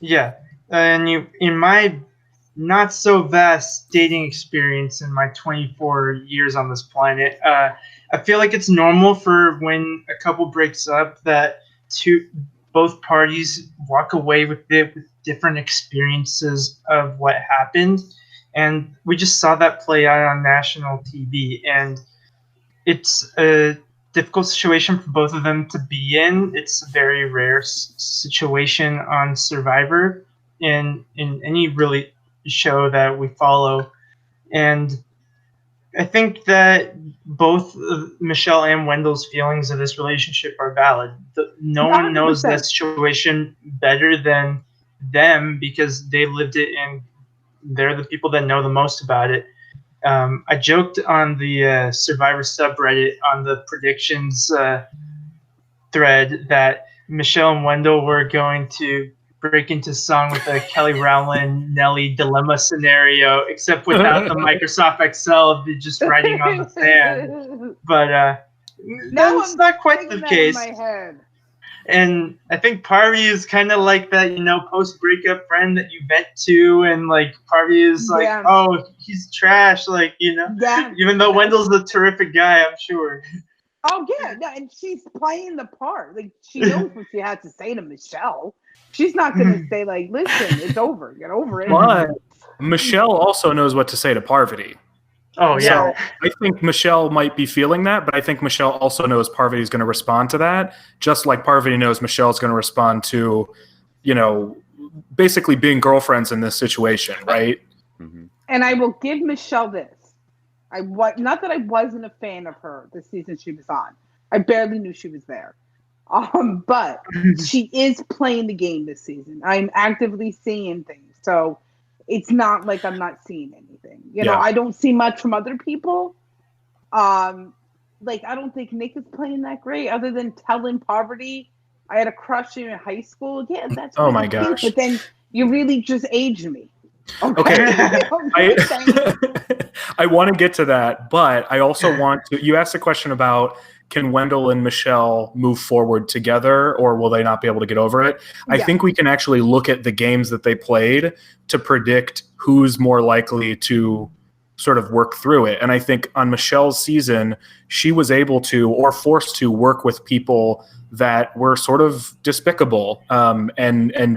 Yeah, and in my not so vast dating experience in my 24 years on this planet. I feel like it's normal for when a couple breaks up that both parties walk away with different experiences of what happened, and we just saw that play out on national TV, and it's a difficult situation for both of them to be in. It's a very rare situation on Survivor in any really show that we follow, and I think that both Michelle and Wendell's feelings of this relationship are valid. No one knows that 100%. situation better than them because they lived it and they're the people that know the most about it. I joked on the Survivor subreddit on the predictions thread that Michelle and Wendell were going to break into song with a Kelly Rowland Nelly dilemma scenario, except without the Microsoft Excel of it just writing on the sand. But Now that's I'm not quite thinking the that case. in my head. And I think Parvy is kind of like that, post breakup friend that you vent to, and like Parvy is like, Yeah. oh, he's trash, Yeah. even though Wendell's a terrific guy, I'm sure. Oh yeah, no, and she's playing the part. Like she knows what she has to say to Michelle. She's not gonna say like, "Listen, it's over. Get over it." But Michelle also knows what to say to Parvati. Oh yeah. So I think Michelle might be feeling that, but I think Michelle also knows Parvati's going to respond to that, just like Parvati knows Michelle's going to respond to, basically being girlfriends in this situation, right? Mm-hmm. And I will give Michelle this. Not that I wasn't a fan of her the season she was on. I barely knew she was there. But she is playing the game this season. I'm actively seeing things. So it's not like I'm not seeing anything. I don't see much from other people. I don't think Nick is playing that great, other than telling Poverty I had a crush in high school. Yeah, that's Oh really my cute, gosh. but then you really just aged me. Okay. I I want to get to that, but I also want to. You asked a question about can Wendell and Michelle move forward together, or will they not be able to get over it? I think we can actually look at the games that they played to predict who's more likely to sort of work through it. And I think on Michelle's season, she was able to, or forced to, work with people that were sort of despicable, and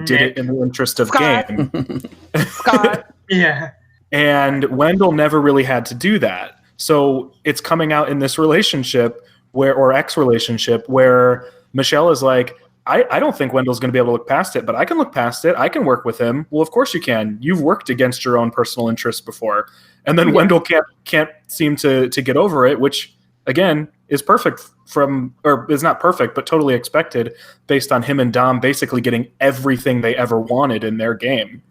did it in the interest of game. Scott. Yeah. And Wendell never really had to do that. So it's coming out in this relationship or ex-relationship where Michelle is like, I don't think Wendell's going to be able to look past it, but I can look past it. I can work with him. Well, of course you can. You've worked against your own personal interests before. And then Wendell can't seem to get over it, which again is perfect or is not perfect, but totally expected based on him and Dom basically getting everything they ever wanted in their game.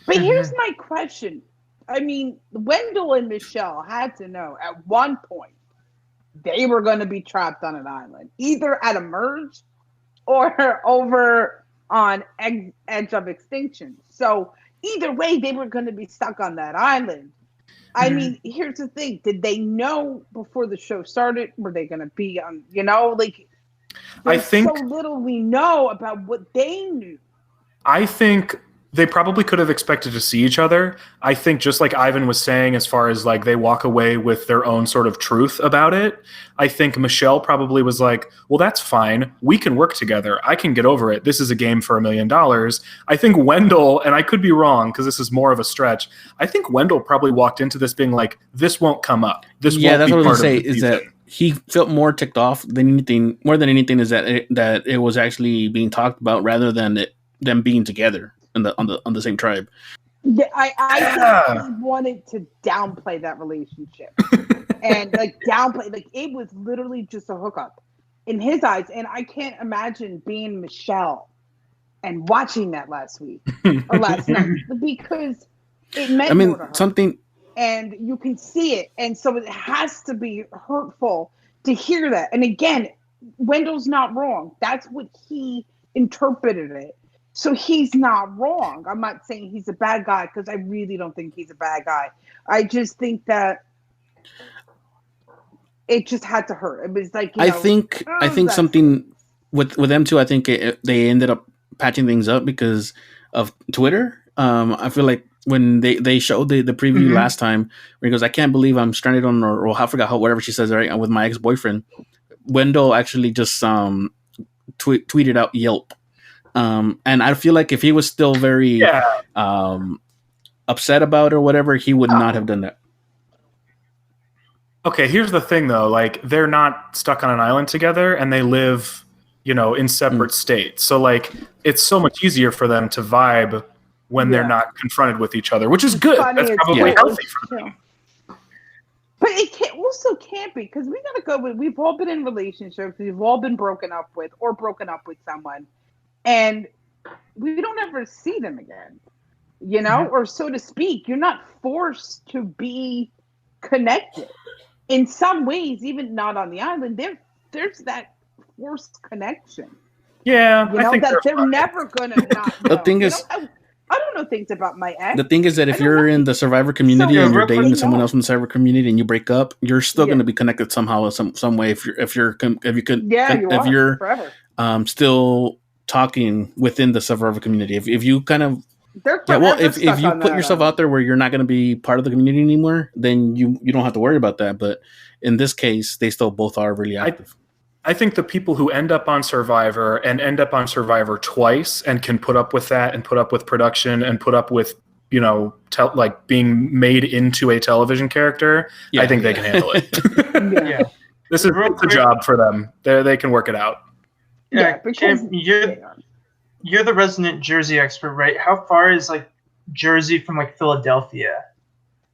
But here's my question. I mean, Wendell and Michelle had to know at one point they were going to be trapped on an island, either at a merge or over on edge of extinction. So either way, they were going to be stuck on that island. I mean, here's the thing. Did they know before the show started? Were they going to be on, I think so little we know about what they knew. I think they probably could have expected to see each other. I think just like Ivan was saying, as far as like they walk away with their own sort of truth about it, I think Michelle probably was like, well, that's fine. We can work together. I can get over it. This is a game for $1 million. I think Wendell, and I could be wrong because this is more of a stretch, I think Wendell probably walked into this being like, this won't come up. This won't that's be what I was part going of to say, the is that he felt more ticked off than anything, is that it was actually being talked about rather than them being together on the same tribe. Yeah, I wanted to downplay that relationship and downplay it was literally just a hookup in his eyes, and I can't imagine being Michelle and watching that last week or last night because it meant more to her. Something, and you can see it, and so it has to be hurtful to hear that. And again, Wendell's not wrong. That's what he interpreted it. So he's not wrong. I'm not saying he's a bad guy because I really don't think he's a bad guy. I just think that it just had to hurt. It was like, I think something with them too. I think they ended up patching things up because of Twitter. I feel like when they showed the preview last time, where he goes, "I can't believe I'm stranded on," or I forgot whatever she says, right, with my ex-boyfriend. Wendell actually just tweeted out Yelp, and I feel like if he was still very upset about it or whatever, he would not have done that. Okay, here's the thing though, like they're not stuck on an island together and they live, in separate states. So like it's so much easier for them to vibe when they're not confronted with each other, which is good. That's probably healthy for them. But it also can't be, because we gotta go with, we've all been in relationships, we've all been broken up with someone, and we don't ever see them again. Or so to speak, you're not forced to be connected. In some ways, even not on the island, there's that forced connection. Yeah, I think that they're never gonna not know. The thing is, I don't know things about my ex. The thing is that if you're in the Survivor community and you're dating someone else from the Survivor community and you break up, you're still going to be connected somehow, some way. If you're still talking within the Survivor community, if you kind of if you put yourself out there where you're not going to be part of the community anymore, then you don't have to worry about that. But in this case, they still both are really active. I think the people who end up on Survivor and end up on Survivor twice and can put up with that and put up with production and put up with, like being made into a television character, I think they can handle it. This is a job for them. They can work it out. Yeah, Kim, you're the resident Jersey expert, right? How far is like Jersey from like Philadelphia?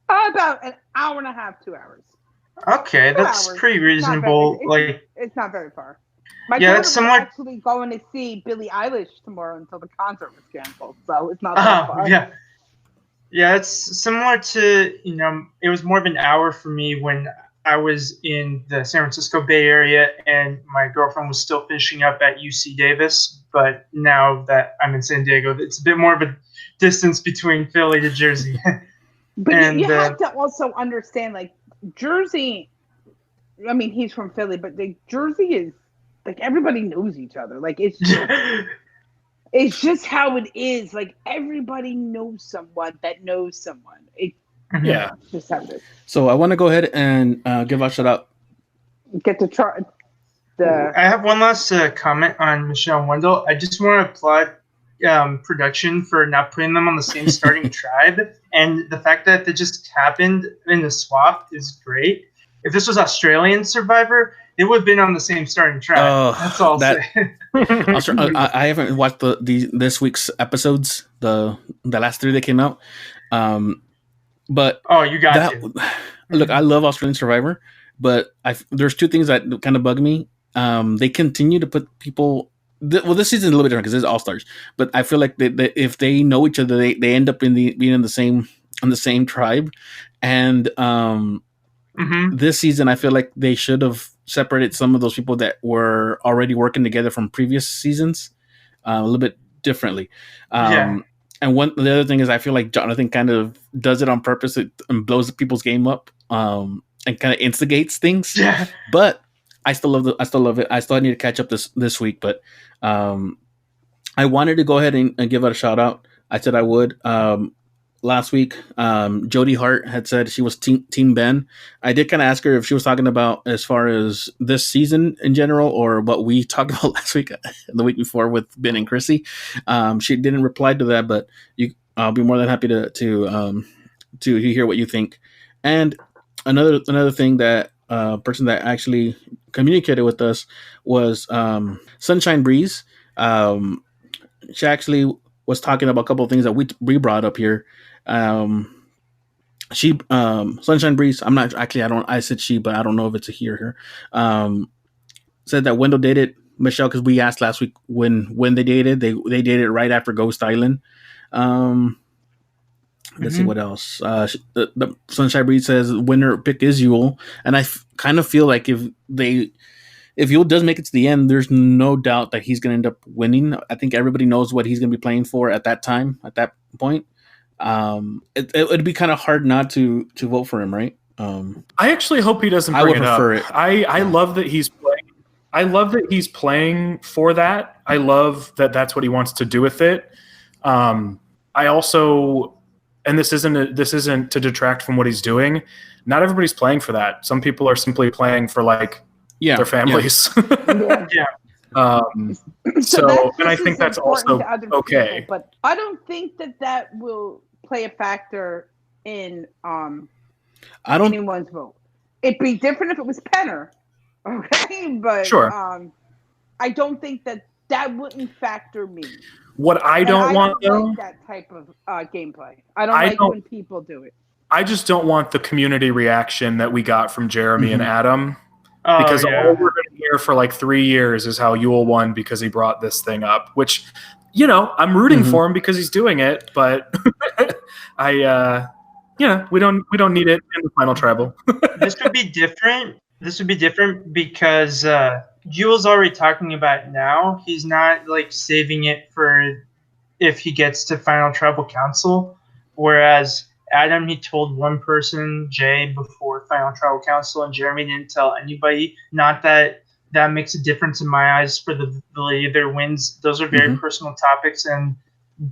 About an hour and a half, 2 hours. Okay, that's pretty reasonable. It's not very far. My daughter was actually going to see Billie Eilish tomorrow until the concert was canceled, so it's not that far. Yeah, it's similar to, it was more of an hour for me when I was in the San Francisco Bay Area and my girlfriend was still finishing up at UC Davis, but now that I'm in San Diego, it's a bit more of a distance between Philly to Jersey. But you have to also understand, like, Jersey, I mean, he's from Philly, but Jersey is like everybody knows each other. Like it's just how it is. Like everybody knows someone that knows someone. It's just how it is. So I want to go ahead and give a shout out. Get to try. I have one last comment on Michelle and Wendell. I just want to applaud production for not putting them on the same starting tribe, and the fact that it just happened in the swap is great. If this was Australian Survivor, it would have been on the same starting tribe. That's all I'll say. I haven't watched this week's episodes, the last 3 that came out, but you got to look. I love Australian Survivor, but there's 2 things that kind of bug me. They continue to put people. This season is a little bit different because it's all stars, but I feel like if they know each other, they end up being in the same tribe. And this season, I feel like they should have separated some of those people that were already working together from previous seasons a little bit differently. And the other thing is, I feel like Jonathan kind of does it on purpose and blows people's game up and kind of instigates things. Yeah, but I still love it. I still need to catch up this week, but I wanted to go ahead and give it a shout out. I said I would. Last week, Jody Hart had said she was Team Ben. I did kind of ask her if she was talking about as far as this season in general or what we talked about last week, the week before with Ben and Chrissy. She didn't reply to that, but I'll be more than happy to hear what you think. And another thing that person that actually communicated with us was Sunshine Breeze. She actually was talking about a couple of things that we brought up here. She Sunshine Breeze. I'm not actually. I said she, but I don't know if it's a he or her. Said that Wendell dated Michelle because we asked last week when they dated. They dated right after Ghost Island. Let's see what else. The Sunshine Breeze says winner pick is Yule, and I kind of feel like if Yule does make it to the end, there's no doubt that he's going to end up winning. I think everybody knows what he's going to be playing for at that time, at that point. It'd be kind of hard not to vote for him, right? I actually hope he doesn't bring it up. I love that he's playing. I love that he's playing for that. I love that that's what he wants to do with it. I also and this isn't to detract from what he's doing. Not everybody's playing for that. Some people are simply playing for like their families. Yeah. So and I think that's also okay. People, but I don't think that will play a factor in anyone's vote. It'd be different if it was Penner, okay? But sure. I don't think that wouldn't factor me. What I don't want though, like that type of gameplay. I don't like when people do it. I just don't want the community reaction that we got from Jeremy and Adam. Oh, because yeah. all we're going to hear for like 3 years is how Yule won because he brought this thing up, which, you know, I'm rooting for him because he's doing it, but we don't need it in the final tribal. This would be different. This would be different because Yule's already talking about it now. He's not like saving it for if he gets to final tribal council, whereas Adam, he told one person, Jay, before final tribal council, and Jeremy didn't tell anybody. Not that that makes a difference in my eyes for the validity of their wins. Those are very personal topics, and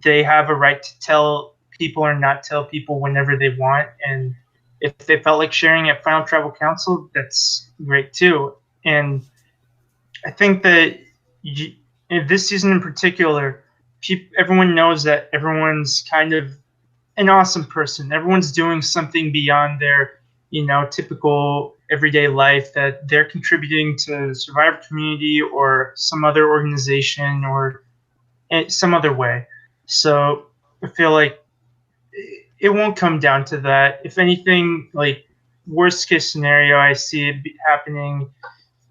they have a right to tell people or not tell people whenever they want. And if they felt like sharing at final tribal council, that's great too. And I think that in this season in particular, everyone knows that everyone's kind of an awesome person. Everyone's doing something beyond their, typical everyday life, that they're contributing to the Survivor community or some other organization or some other way. So I feel like it won't come down to that. If anything, like worst case scenario, I see it happening.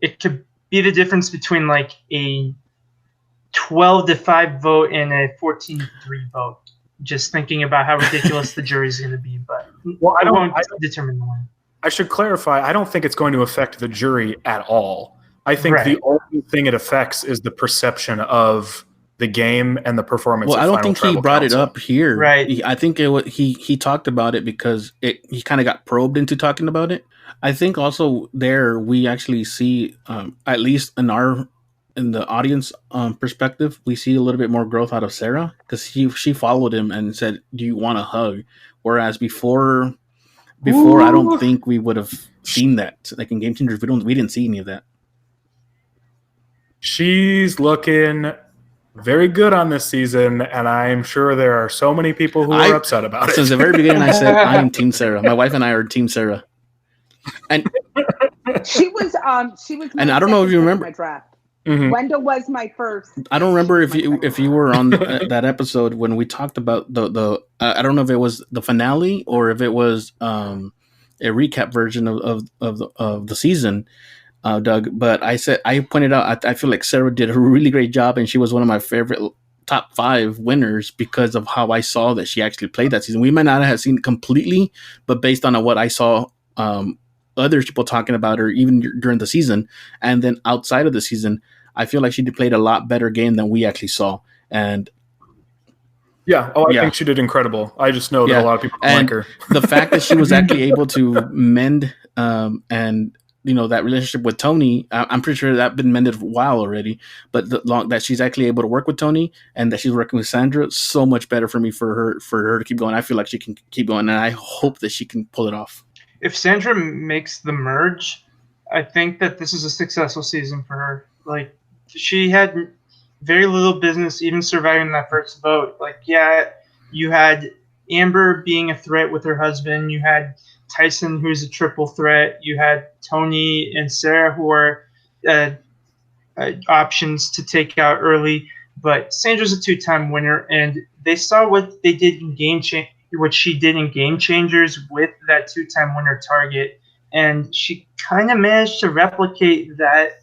It could be the difference between like a 12-5 vote and a 14-3 vote. Just thinking about how ridiculous the jury is going to be, but I don't determine the win. I should clarify. I don't think it's going to affect the jury at all. I think the only thing it affects is the perception of the game and the performance. Well, I don't think he brought it up here. Right. I think he talked about it because he kind of got probed into talking about it. I think also there we actually see, at least in the audience perspective, we see a little bit more growth out of Sarah because she followed him and said, "Do you want a hug?" Whereas before, I don't think we would have seen that. Like in Game Changers, we didn't see any of that. She's looking very good on this season, and I'm sure there are so many people who are upset about it. Since the very beginning, I said I am Team Sarah. My wife and I are Team Sarah, and she was. And I don't know if you remember my draft. Wendell was my first. I don't remember if you were on that episode when we talked about the I don't know if it was the finale or if it was a recap version of the season, Doug. But I pointed out I feel like Sarah did a really great job, and she was one of my favorite top 5 winners because of how I saw that she actually played that season. We might not have seen it completely, but based on what I saw, other people talking about her even during the season, and then outside of the season, I feel like she played a lot better game than we actually saw. And I think she did incredible. I just know that a lot of people don't like her. The fact that she was actually able to mend and that relationship with Tony, I'm pretty sure that's been mended for a while already. But that she's actually able to work with Tony and that she's working with Sandra, so much better for me for her to keep going. I feel like she can keep going, and I hope that she can pull it off. If Sandra makes the merge, I think that this is a successful season for her. Like, she had very little business even surviving that first vote. Like, you had Amber being a threat with her husband. You had Tyson, who's a triple threat. You had Tony and Sarah, who are options to take out early. But Sandra's a 2-time winner, and they saw what they did in what she did in Game Changers with that 2-time winner target, and she kind of managed to replicate that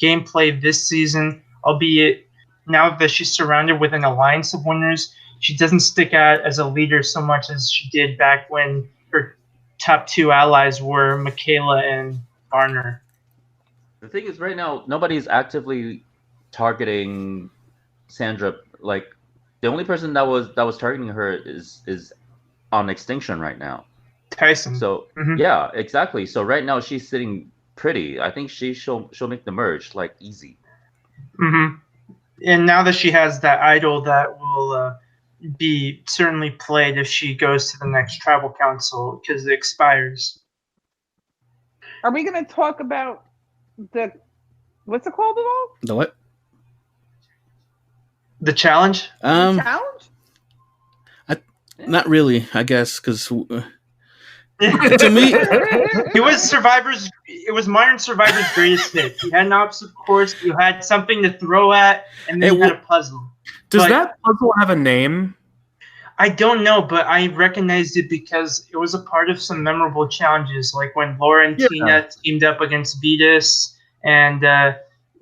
gameplay this season, albeit now that she's surrounded with an alliance of winners, she doesn't stick out as a leader so much as she did back when her top 2 allies were Michaela and Varner. The thing is, right now, nobody's actively targeting Sandra. Like, the only person that was targeting her is on extinction right now. Tyson. So yeah, exactly. So right now she's sitting pretty. I think she'll make the merge like easy. And now that she has that idol that will be certainly played if she goes to the next tribal council because it expires. Are we going to talk about what's it called at all? The what? The challenge? The challenge? Not really, I guess, because to me, it was modern Survivor's greatest hit. You had an obstacle course, you had something to throw at, and then you had a puzzle. Does that puzzle have a name? I don't know, but I recognized it because it was a part of some memorable challenges, like when Laura and Tina teamed up against Vetus, and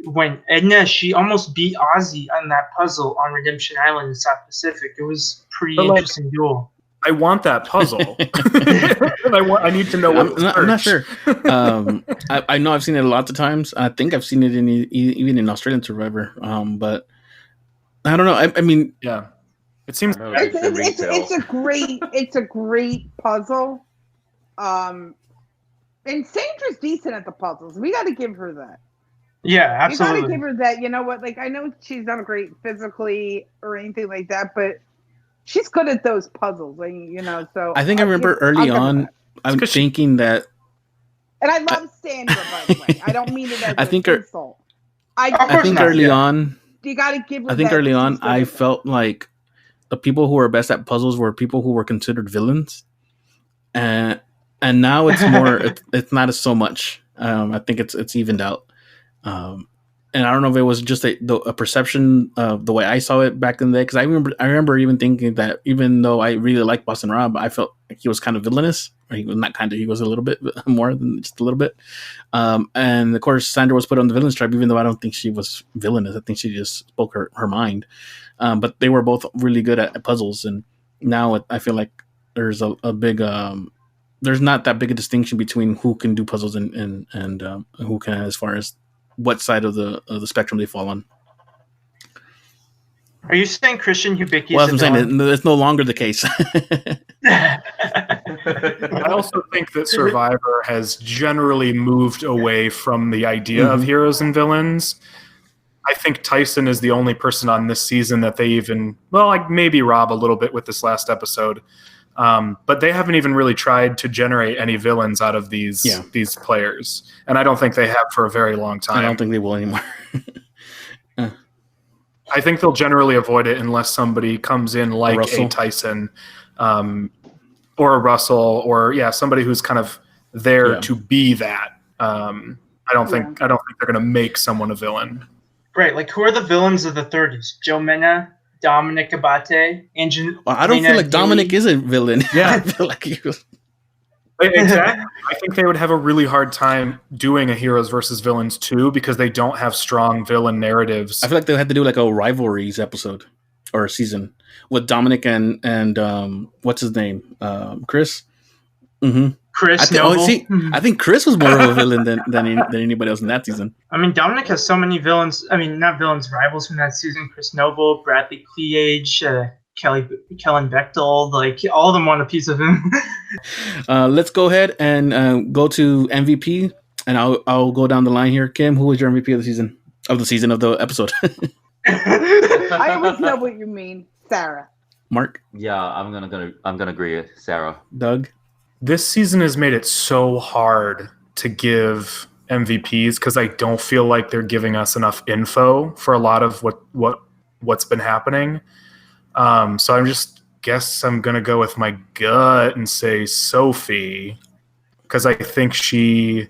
when Edna, she almost beat Ozzy on that puzzle on Redemption Island in South Pacific. It was a pretty interesting duel. I want that puzzle. I need to know what I'm not sure. I know I've seen it lots of times. I think I've seen it even in Australian Survivor. But I don't know. I mean, yeah, it seems it's a great puzzle. And Sandra's decent at the puzzles. We got to give her that. Yeah, absolutely. You got to give her that. You know what? Like, I know she's not great physically or anything like that, but she's good at those puzzles. So I think I remember early on, I'm thinking that. And I love Sandra, by the way. I don't mean it as an insult. I think early on, you got to give her I think early on, I felt like the people who were best at puzzles were people who were considered villains, and now it's more. it's not so much. I think it's evened out. And I don't know if it was just a perception of the way I saw it back in the day. Because I remember even thinking that even though I really liked Boston Rob, I felt like he was kind of villainous. Or he was not kind of. He was a little bit more than just a little bit. And of course, Sandra was put on the villains tribe, even though I don't think she was villainous. I think she just spoke her mind. But they were both really good at puzzles. And now I feel like there's a big there's not that big a distinction between who can do puzzles and who can, as far as what side of the spectrum they fall on. Are you saying Christian Hubicki? Well, I'm saying it's no longer the case. I also think that Survivor has generally moved away from the idea of heroes and villains. I think Tyson is the only person on this season that they even, like maybe Rob a little bit with this last episode, but they haven't even really tried to generate any villains out of these players, and I don't think they have for a very long time. I don't think they will anymore. I think they'll generally avoid it unless somebody comes in like a Tyson, or a Russell, or somebody who's kind of there to be that. I don't think they're going to make someone a villain. Right, like who are the villains of the 30s? Joe Mena, Dominic Abate, I don't feel like Dominic is a villain. Yeah, I feel like he was. Exactly. I think they would have a really hard time doing a heroes versus villains too, because they don't have strong villain narratives. I feel like they had to do like a rivalries episode or a season with Dominic and what's his name, Chris. Chris Noble. I think Chris was more of a villain than anybody else in that season. I mean, Dominic has so many villains. I mean, not villains, rivals from that season. Chris Noble, Bradley Cleage, Kellen Bechtel, like all of them want a piece of him. Let's go ahead and go to MVP, and I'll go down the line here. Kim, who was your MVP of the season? Of the episode? I always know what you mean, Sarah. Mark? Yeah, I'm gonna agree with Sarah. Doug? This season has made it so hard to give MVPs because I don't feel like they're giving us enough info for a lot of what's been happening. So I'm going to go with my gut and say Sophie, because I think she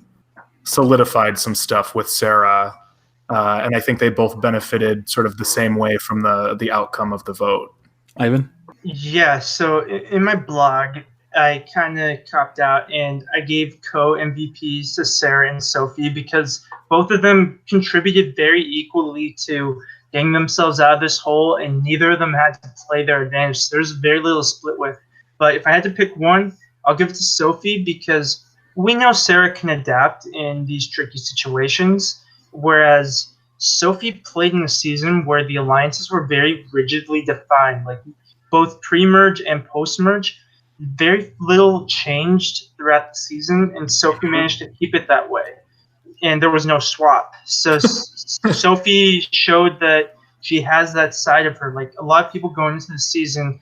solidified some stuff with Sarah, and I think they both benefited sort of the same way from the outcome of the vote. Ivan? Yeah, so in my blog, I kind of copped out and I gave co-MVPs to Sarah and Sophie because both of them contributed very equally to getting themselves out of this hole, and neither of them had to play their advantage. So there's very little split with. But if I had to pick one, I'll give it to Sophie because we know Sarah can adapt in these tricky situations, whereas Sophie played in a season where the alliances were very rigidly defined, like both pre-merge and post-merge. Very little changed throughout the season, and Sophie managed to keep it that way. And there was no swap. So Sophie showed that she has that side of her. Like a lot of people going into the season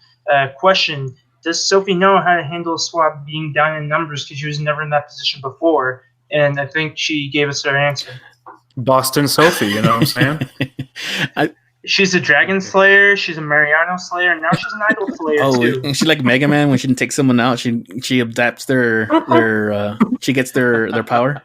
question, does Sophie know how to handle a swap being down in numbers because she was never in that position before? And I think she gave us her answer. Boston Sophie, you know what I'm saying? She's a Dragon Slayer. She's a Mariano Slayer. And now she's an Idol Slayer too. She's like Mega Man when she takes someone out. She adapts their she gets their power.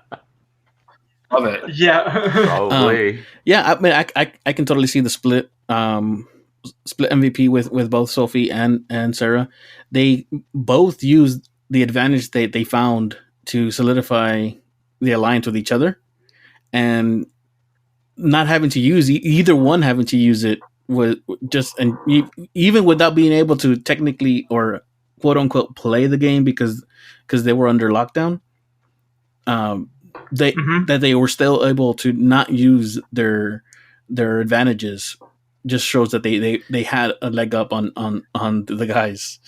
Love it. Yeah. Probably. Yeah, I mean, I can totally see the split MVP with both Sophie and Sarah. They both used the advantage they found to solidify the alliance with each other, and not having to use either one having to use it was just, and even without being able to technically or quote unquote play the game because they were under lockdown. That they were still able to not use their advantages just shows that they had a leg up on the guys.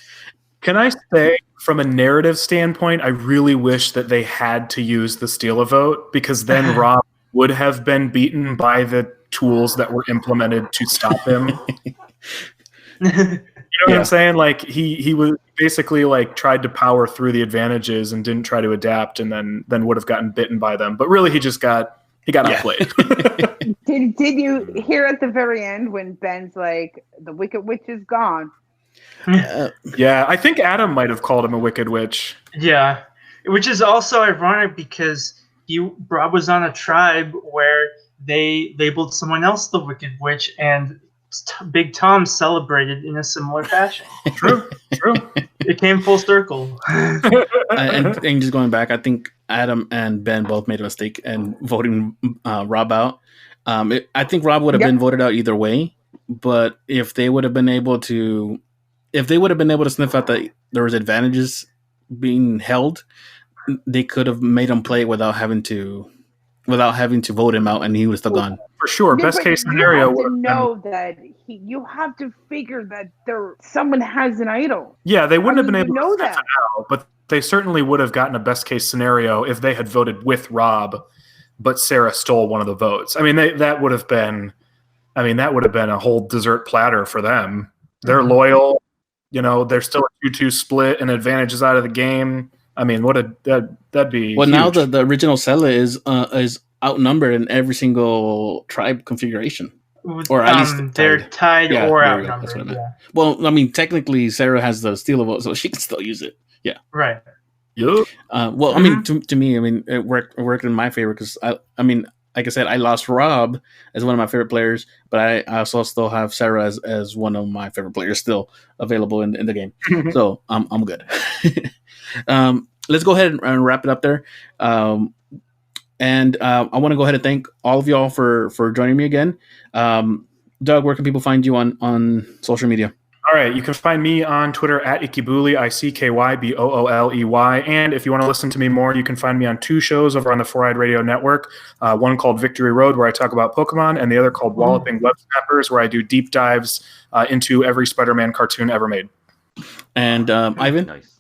Can I say, from a narrative standpoint, I really wish that they had to use the steal a vote, because then Rob would have been beaten by the tools that were implemented to stop him. You know what I'm saying? Like he was basically like tried to power through the advantages and didn't try to adapt, and then would have gotten bitten by them. But really, he got outplayed. Did you hear at the very end when Ben's like, the Wicked Witch is gone? Yeah, I think Adam might have called him a Wicked Witch. Yeah, which is also ironic because Rob was on a tribe where they labeled someone else the Wicked Witch, and Big Tom celebrated in a similar fashion. True. It came full circle. and just going back, I think Adam and Ben both made a mistake in voting Rob out. I think Rob would have been voted out either way, but if they would have been able to sniff out that there was advantages being held, they could have made him play without having to vote him out, and he was still gone. For sure. Best case scenario. You have to know that you have to figure that someone has an idol. Yeah, they wouldn't have been able to that. sniff it out, but they certainly would have gotten a best case scenario if they had voted with Rob, but Sarah stole one of the votes. I mean, that would have been a whole dessert platter for them. They're loyal, they're still a 2-2 split, and advantage is out of the game. I mean, that'd be well. Huge. Now the original Sela is outnumbered in every single tribe configuration, or at least they're tied or outnumbered. That's what I meant. Yeah. Well, I mean, technically, Sarah has the steal vote, so she can still use it. Yeah, right. Yep. Well, I mean, to me, I mean, it worked in my favor because I mean, like I said, I lost Rob as one of my favorite players, but I also still have Sarah as one of my favorite players still available in the game. So I'm good. Let's go ahead and wrap it up there. And I want to go ahead and thank all of y'all for joining me again. Doug, where can people find you on social media? All right, you can find me on Twitter at Ikkybooley, ICKYBOOLEY. And if you want to listen to me more, you can find me on 2 shows over on the 4-Eyed Radio Network. One called Victory Road, where I talk about Pokemon, and the other called Walloping Web Snappers, where I do deep dives into every Spider-Man cartoon ever made. And Ivan? Nice.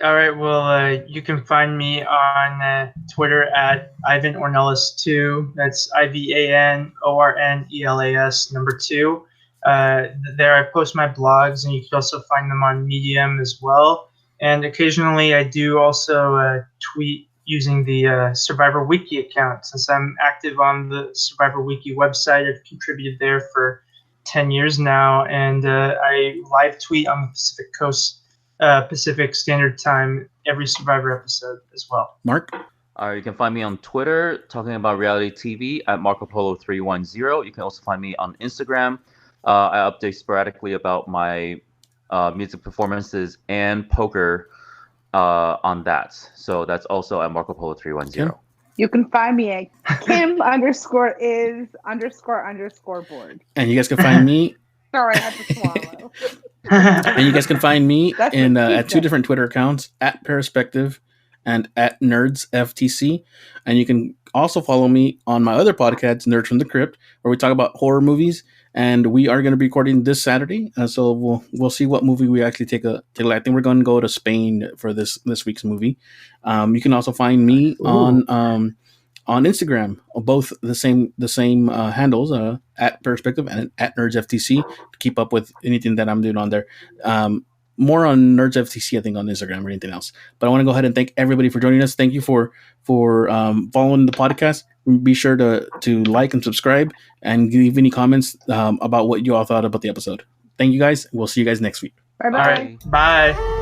All right, well, you can find me on Twitter at Ivan Ornelas2. That's IVANORNELAS number 2. There I post my blogs, and you can also find them on Medium as well. And occasionally I do also tweet using the Survivor Wiki account. Since I'm active on the Survivor Wiki website, I've contributed there for 10 years now, and I live tweet on the Pacific Coast, Pacific Standard Time, every Survivor episode as well. Mark? You can find me on Twitter talking about reality TV at Marco Polo 310. You can also find me on Instagram. I update sporadically about my music performances and poker on that. So that's also at Marco Polo 310. Okay. You can find me at Kim_is__board. And you guys can find me. Sorry, I had to swallow. And you guys can find me That's at 2 different Twitter accounts, at Perspective and at NerdsFTC. And you can also follow me on my other podcast, Nerds from the Crypt, where we talk about horror movies. And we are going to be recording this Saturday, so we'll see what movie we actually take a look. I think we're going to go to Spain for this week's movie. You can also find me on on Instagram, both the same handles, at Perspective and at Nerds FTC, to keep up with anything that I'm doing on there. More on Nerds FTC, I think, on Instagram or anything else. But I want to go ahead and thank everybody for joining us. Thank you for following the podcast. Be sure to like and subscribe and leave any comments about what you all thought about the episode. Thank you guys. We'll see you guys next week. Bye All bye. right. Bye.